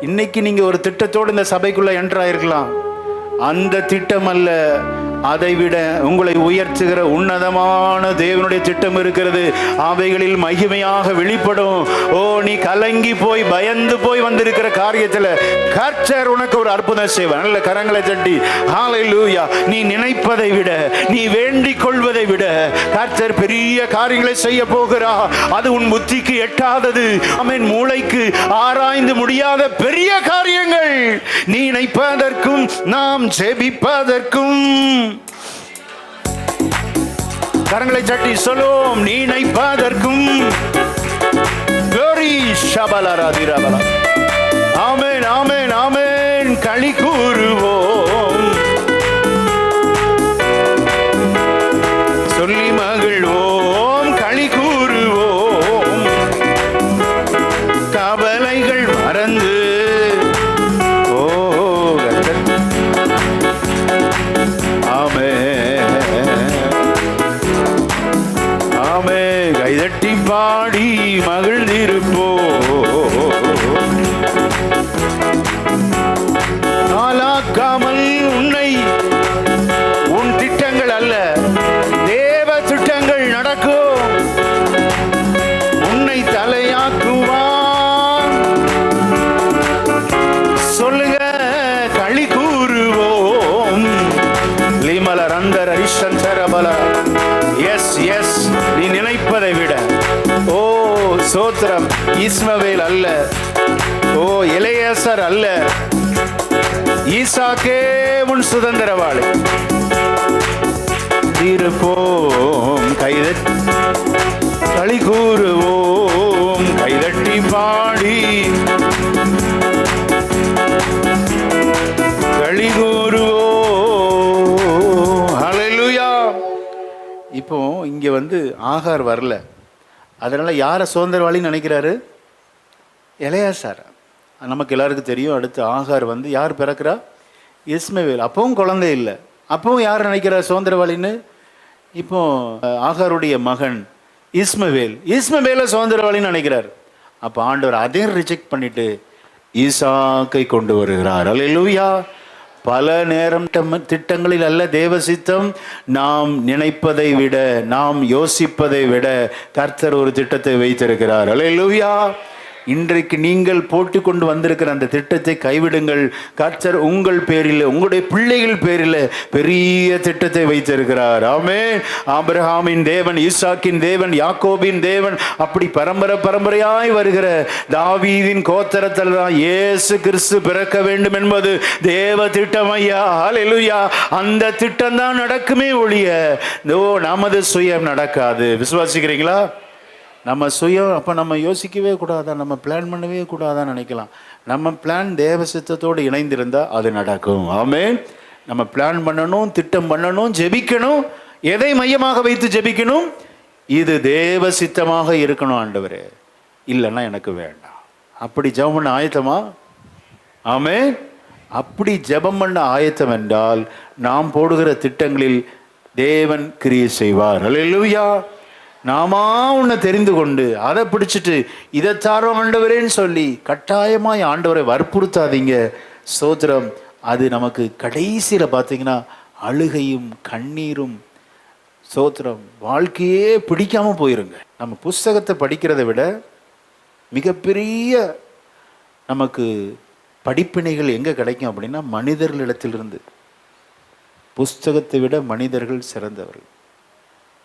இன்னைக்கு நீங்க ஒரு திட்டத்தோடு இந்த சபைக்குள்ள என்ட்ராயிருக்கலாம். அந்த திட்டம் அல்ல, அதை விட உங்களை உயர்த்துகிற உன்னதமான தேவனுடைய திட்டம் இருக்கிறது. அவைகளில் மகிமையாக வெளிப்படும். ஓ, நீ கலங்கி போய் பயந்து போய் வந்திருக்கிற காரியத்தில் கர்த்தர் உனக்கு ஒரு அற்புதம் செய்வார். நல்ல கரங்களை தட்டி ஹல்லேலூயா. நீ நினைப்பதை விட நீ வேண்டிக் கொள்வதை விட கர்த்தர் பெரிய காரியங்களை செய்ய போகிறார். அது உன் புத்திக்கு எட்டாதது, ஆமென், மூளைக்கு ஆராய்ந்து முடியாத பெரிய காரியங்கள். நீ நினைப்பதற்கும் நாம் ஜெபிப்பதற்கும். கரங்களை தட்டி சொல்லுவோம், நீ நினைப்பதற்கும். ஆமென், ஆமென், ஆமென். களி கூறுவோம், சொல்லி மகிழ்வோம், களி கூறுவோம். கவலைகள் மறந்து கைதட்டி பாடி மகிழ்ந்திருப்போ. நாளாக்காமல் உன்னை, உன் திட்டங்கள் அல்ல, தேவ திட்டங்கள் நடக்கும். உன்னை தலையாக்குவான். சொல்லுங்க, களி கூறுவோம். லிமலர் அந்தர ரிஷந்தரபல. எஸ் எஸ், நீ நினைப்பதை விட. ஓ சோத்திரம். இஸ்மவேல் அல்ல, ஓ எலையேசர் அல்ல, ஈசாக்கே உன் சுதந்திரவாளி. இருப்போம், கைதட்டி களி கூறுவோம், கைதட்டி பாடி களி கூறுவோம். ஹல்லேலூயா. இப்போ இங்கே ஆகார் வரல. அதனால யாரை சுதந்திரவாளின்னு நினைக்கிறாரு? எலெயாசார். நமக்கு எல்லாருக்கும் தெரியும். அடுத்து ஆகார் வந்து யார் பிறக்கிறா? இஸ்மவேல். அப்பவும் குழந்தை இல்லை. அப்பவும் யார் நினைக்கிறார் சுதந்திரவாளின்னு? இப்போ ஆகாருடைய மகன் இஸ்மவேல், இஸ்மவேலை சுதந்திரவாளின்னு நினைக்கிறார். அப்போ ஆண்டவர் அதையும் ரிஜெக்ட் பண்ணிட்டு ஈசாக்கை கொண்டு வருகிறார். அல்லேலூயா. பல நேரம் திட்டங்களில் அல்ல தேவ சித்தம். நாம் நினைப்பதை விட, நாம் யோசிப்பதை விட கர்த்தர் ஒரு திட்டத்தை வைத்திருக்கிறார். அல்லேலூயா. இன்றைக்கு நீங்கள் போட்டு கொண்டு வந்திருக்கிற அந்த திட்டத்தை கைவிடுங்கள். கர்த்தர் உங்கள் பேரில், உங்களுடைய பிள்ளைகள் பேரில் பெரிய திட்டத்தை வைத்திருக்கிறார். ஆமென். ஆபிரகாமின் தேவன், ஈசாக்கின் தேவன், யாக்கோபின் தேவன், அப்படி பரம்பரையாய் வருகிற தாவீதின் கோத்திரத்தில் தான் இயேசு கிறிஸ்து பிறக்க வேண்டும் என்பது தேவ திட்டம் ஐயா. ஹல்லேலூயா. அந்த திட்டம் தான் நடக்குமே ஒழிய நமது சுயம் நடக்காது. விசுவாசிக்கிறீங்களா? நம்ம சுயம் அப்போ நம்ம யோசிக்கவே கூடாதான், நம்ம பிளான் பண்ணவே கூடாதான்னு நினைக்கலாம். நம்ம பிளான் தேவ சித்தத்தோடு இணைந்திருந்தால் அது நடக்கும். ஆமென். நம்ம பிளான் பண்ணணும், திட்டம் பண்ணணும், ஜெபிக்கணும். எதை மையமாக வைத்து ஜெபிக்கணும்? இது தேவ சித்தமாக இருக்கணும் ஆண்டவரே, இல்லைன்னா எனக்கு வேண்டாம். அப்படி ஜெபம் பண்ண ஆயத்தமா? ஆமென். அப்படி ஜெபம் பண்ண ஆயத்தம் என்றால் நாம் போடுகிற திட்டங்களில் தேவன் கிரியை செய்வார். அல்லேலூயா. நாம உன்னை தெரிந்து கொண்டு அதை பிடிச்சிட்டு இதை தாரோம் ஆண்டவரேன்னு சொல்லி கட்டாயமாய் ஆண்டவரை வற்புறுத்தாதீங்க. ஸ்தோத்திரம். அது நமக்கு கடைசியில் பார்த்தீங்கன்னா அழுகையும் கண்ணீரும், ஸ்தோத்திரம், வாழ்க்கையே பிடிக்காம போயிருங்க. நம்ம புஸ்தகத்தை படிக்கிறதை விட மிகப்பெரிய நமக்கு படிப்பினைகள் எங்கே கிடைக்கும் அப்படின்னா மனிதர்களிடத்திலிருந்து. புஸ்தகத்தை விட மனிதர்கள் சிறந்தவர்கள்.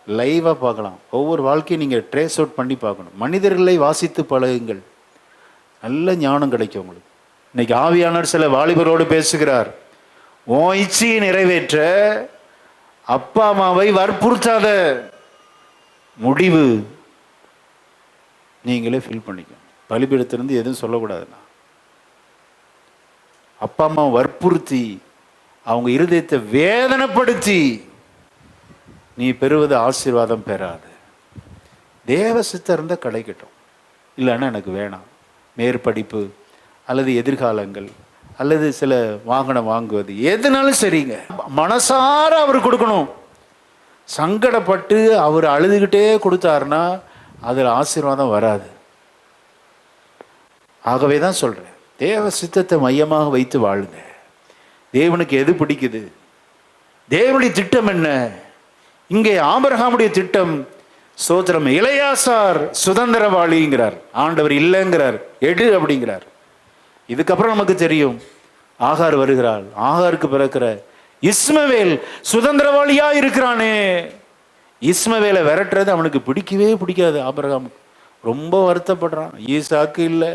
லைவாக பார்க்கலாம். ஒவ்வொரு வாழ்க்கையும் நீங்கள் ட்ரேஸ் அவுட் பண்ணி பார்க்கணும். மனிதர்களை வாசித்து பழகுங்கள், நல்ல ஞானம் கிடைக்கும் உங்களுக்கு. இன்னைக்கு ஆவியானவர் சில வாலிபரோடு பேசுகிறார். உன் இச்சையை நிறைவேற்ற அப்பா அம்மாவை வற்புறுத்தாத, முடிவு நீங்களே ஃபீல் பண்ணிக்கணும். பலிபீடத்திலிருந்து எதுவும் சொல்லக்கூடாதுண்ணா. அப்பா அம்மா வற்புறுத்தி அவங்க இருதயத்தை வேதனைப்படுத்தி நீ பெறுவது ஆசீர்வாதம் பெறாது. தேவ சித்தம் இருந்தால் கிடைக்கட்டும், இல்லைன்னா எனக்கு வேணாம். மேற்படிப்பு அல்லது எதிர்காலங்கள் அல்லது சில வாகனம் வாங்குவது எதுனாலும் சரிங்க, மனசார அவர் கொடுக்கணும். சங்கடப்பட்டு அவர் அழுதுகிட்டே கொடுத்தாருன்னா அதில் ஆசீர்வாதம் வராது. ஆகவே தான் சொல்கிறேன், தேவ சித்தத்தை மையமாக வைத்து வாழுங்க. தேவனுக்கு எது பிடிக்குது? தேவனுடைய திட்டம் என்ன? இங்கே ஆபிரகாமுடைய திட்டம், ஸ்தோத்திரம், எலெயாசார் சுதந்திரவாளிங்கிறார் ஆண்டவர், இல்லைங்கிறார், எடு அப்படிங்கிறார். இதுக்கப்புறம் நமக்கு தெரியும் ஆகார் வருகிறாள். ஆகாருக்கு பிறக்கிற இஸ்மவேல் சுதந்திரவாளியா இருக்கிறானே. இஸ்மவேலை விரட்டுறது அவனுக்கு பிடிக்கவே பிடிக்காது. ஆபிரகாமுக்கு ரொம்ப வருத்தப்படுறான். ஈசாக்கு இல்லை,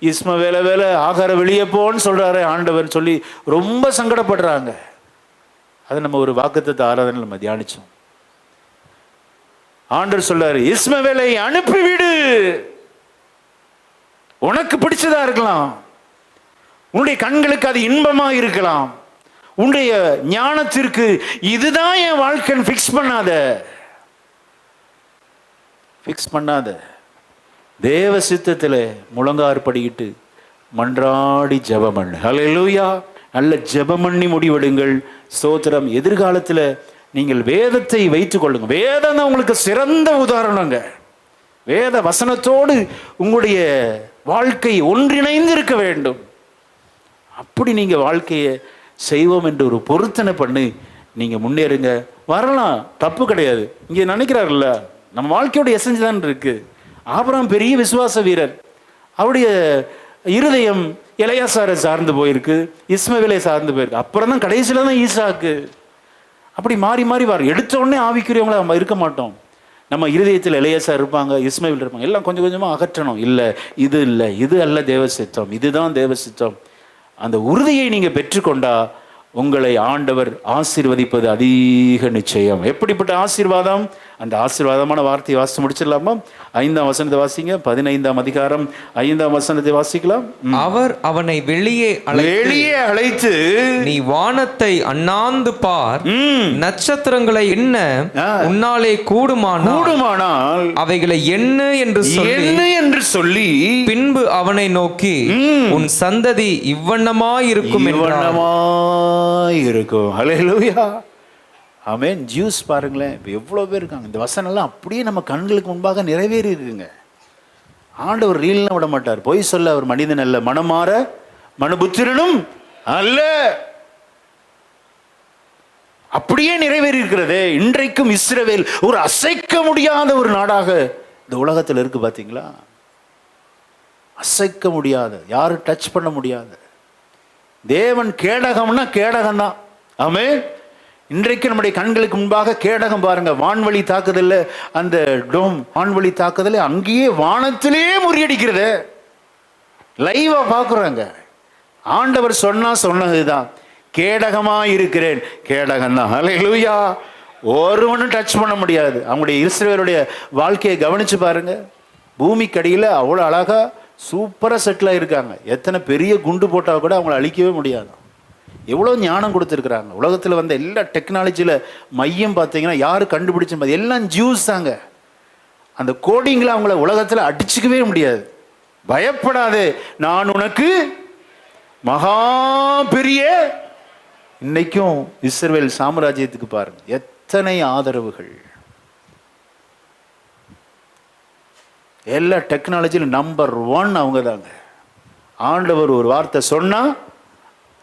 இஸ்மவேலை ஆகார வெளியே போன்னு சொல்றாரு ஆண்டவர் சொல்லி ரொம்ப சங்கடப்படுறாங்க. அதை நம்ம ஒரு வாக்குத்தத்த ஆராதனை நம்ம தியானிச்சோம். ஆண்டவர் சொல்றாரு, இஸ்மவேலை அனுப்பிவிடு. உனக்கு பிடிச்சதா இருக்கலாம், உன்னுடைய கண்களுக்கு அது இன்பமா இருக்கலாம், உன்னுடைய ஞானத்திற்கு இதுதான் என் வாழ்க்கைன்னு ஃபிக்ஸ் பண்ணாத. தேவ சித்தத்தில் முழங்கார் படிக்கிட்டு மன்றாடி ஜெபம் பண்ணு. ஹல்லேலூயா. நல்ல ஜெபம் பண்ணி முடிவெடுங்கள். ஸ்தோத்திரம். எதிர்காலத்தில் நீங்கள் வேதத்தை வைத்துக் கொள்ளுங்க. வேதம் தான் உங்களுக்கு சிறந்த உதாரணங்க. வேத வசனத்தோடு உங்களுடைய வாழ்க்கை ஒன்றிணைந்து இருக்க வேண்டும். அப்படி நீங்கள் வாழ்க்கையை செய்வோம் என்று ஒரு பொருத்தனை பண்ணி நீங்கள் முன்னேறுங்க. வரலாம், தப்பு கிடையாது. இங்கே நினைக்கிறார்ல, நம்ம வாழ்க்கையோட எசன்ஸ் தான் இருக்கு. ஆபிரகாம் பெரிய விசுவாச வீரர். அவருடைய இருதயம் எலெயாசாரை சார்ந்து போயிருக்கு, இஸ்மவேலை சார்ந்து போயிருக்கு. அப்புறம் தான் கடைசியில் தான் ஈசாக்கு. அப்படி மாறி மாறி எடுத்த உடனே ஆவிக்குரியவங்கள நம்ம இருக்க மாட்டோம். நம்ம இருதயத்தில் எலெயாசார் இருப்பாங்க, இஸ்மவேல் இருப்பாங்க. எல்லாம் கொஞ்சம் கொஞ்சமாக அகற்றணும். இல்லை, இது அல்ல தேவ சித்தம், இதுதான் தேவ சித்தம். அந்த உறுதியை நீங்கள் பெற்றுக்கொண்டா உங்களை ஆண்டவர் ஆசீர்வதிப்பது அதிக நிச்சயம். எப்படிப்பட்ட ஆசீர்வாதம்? அந்த ஆசீர்வாதமான வார்த்தையை வாசித்து முடிச்சிடலாமா? 5ஆம் வசனத்தை வாசிங்க. 15ஆம் அதிகாரம் 5ஆம் வசனத்தை வாசிக்கலாம். அவர் அவனை வெளியே அழைத்து நீ வானத்தை அண்ணாந்து பார், நட்சத்திரங்களை எண்ண உன்னாலே கூடுமானால் அவைகளை எண்ணு என்று சொல்லி பின்பு அவனை நோக்கி உன் சந்ததி இவ்வண்ணமாயிருக்கும் இருக்கும். ஹல்லேலூயா, ஆமென். ஜூஸ் பாருங்களேன், இப்போ எவ்வளோ பேர் இருக்காங்க. இந்த வசனம்லாம் அப்படியே நம்ம கண்களுக்கு முன்பாக நிறைவேறி இருக்குங்க. ஆண்டவர் ரீல்லாம் விட மாட்டார். பொய் சொல்ல அவர் மனிதன் அல்ல, மனமாற மனுபுத்திரனும் அல்ல. அப்படியே நிறைவேறி இருக்கிறதே. இன்றைக்கும் இஸ்ரவேல் ஒரு அசைக்க முடியாத ஒரு நாடாக இந்த உலகத்தில் இருக்கு. பார்த்தீங்களா? அசைக்க முடியாத, யாரும் டச் பண்ண முடியாத தேவன். கேடகம்னா கேடகம் தான். ஆமென். இன்றைக்கு நம்முடைய கண்களுக்கு முன்பாக கேடகம் பாருங்க. வான்வழி தாக்குதல், அந்த டோம் வான்வழி தாக்குதல் அங்கேயே வானத்திலே முறியடிக்கிறது லைவா பார்க்குறாங்க. ஆண்டவர் சொன்னதுதான், கேடகமா இருக்கிறேன். கேடகம் தான். ஹல்லேலூயா. ஒருவனும் டச் பண்ண முடியாது. அவங்களுடைய இஸ்ரவேலுடைய வாழ்க்கையை கவனிச்சு பாருங்க. பூமிக்கடியில் அவ்வளோ அழகா சூப்பராக செட்டில் ஆகிருக்காங்க. எத்தனை பெரிய குண்டு போட்டால் கூட அவங்கள அழிக்கவே முடியாது. எவ்வளோ ஞானம் கொடுத்துருக்குறாங்க. உலகத்தில் வந்த எல்லா டெக்னாலஜியில் மையம் பார்த்தீங்கன்னா யார் கண்டுபிடிச்சு எல்லாம் ஜூஸ் தாங்க. அந்த கோடிங்கில் அவங்கள உலகத்தில் அடிச்சுக்கவே முடியாது. பயப்படாதே, நான் உனக்கு மகா பெரிய. இன்னைக்கும் இஸ்ரவேல் சாம்ராஜ்யத்துக்கு பாருங்க எத்தனை ஆதரவுகள். எல்லா டெக்னாலஜியில் நம்பர் 1 அவங்க தாங்க. ஆண்டவர் ஒரு வார்த்தை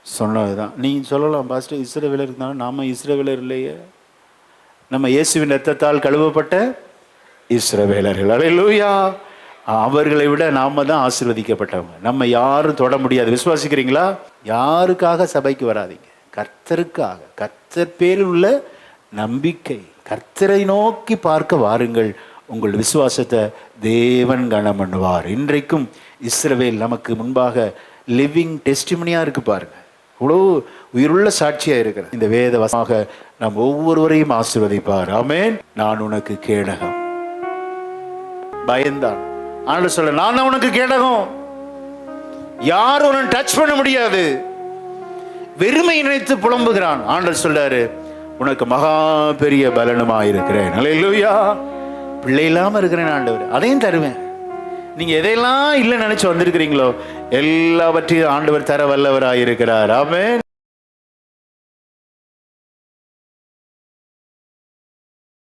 சொன்னதுதான். நீங்கள் சொல்லலாம், பாஸ்டர் இஸ்ரவேலர் இருந்தாலும் நாம இஸ்ரவேலர் இல்லையே. நம்ம இயேசுவின் ரத்தத்தால் கழுவப்பட்ட இஸ்ரவேலர்கள். அல்லேலூயா. அவர்களை விட நாம தான் ஆசீர்வதிக்கப்பட்டவங்க. நம்ம யாரும் தொட முடியாது. விசுவாசிக்கிறீங்களா? யாருக்காக சபைக்கு வராதீங்க, கர்த்தருக்காக. கர்த்தர் பேரில் உள்ள நம்பிக்கை, கர்த்தரை நோக்கி பார்க்க வாருங்கள். உங்கள் விசுவாசத்தை தேவன் கனம் பண்ணுவார். இன்றைக்கும் இஸ்ரவேல் நமக்கு முன்பாக லிவிங் டெஸ்டிமனியா இருக்கு பாருங்க. இவ்வளோ உயிருள்ள சாட்சியா இருக்கிற இந்த வேத வசனமாக நாம் ஒவ்வொருவரையும் ஆசீர்வதிப்பார். ஆமென். நான் உனக்கு கேடகம். பயந்தான். ஆண்டவர் சொல்ல, நான் தான் உனக்கு கேடகம், யாரும் உன்னை டச் பண்ண முடியாது. வெறுமை நினைத்து புலம்புகிறான். ஆண்டவர் சொல்றாரு, உனக்கு மகா பெரிய பலனுமா இருக்கிறேன். அல்லேலூயா. பிள்ளை இல்லாம இருக்கிறேன் ஆண்டவர், அதையும் தருவேன். நீங்க எதையெல்லாம் இல்லை நினைச்சு வந்திருக்கிறீங்களோ எல்லாவற்றையும் ஆண்டவர் தர வல்லவராயிருக்கிறார். ஆமென்.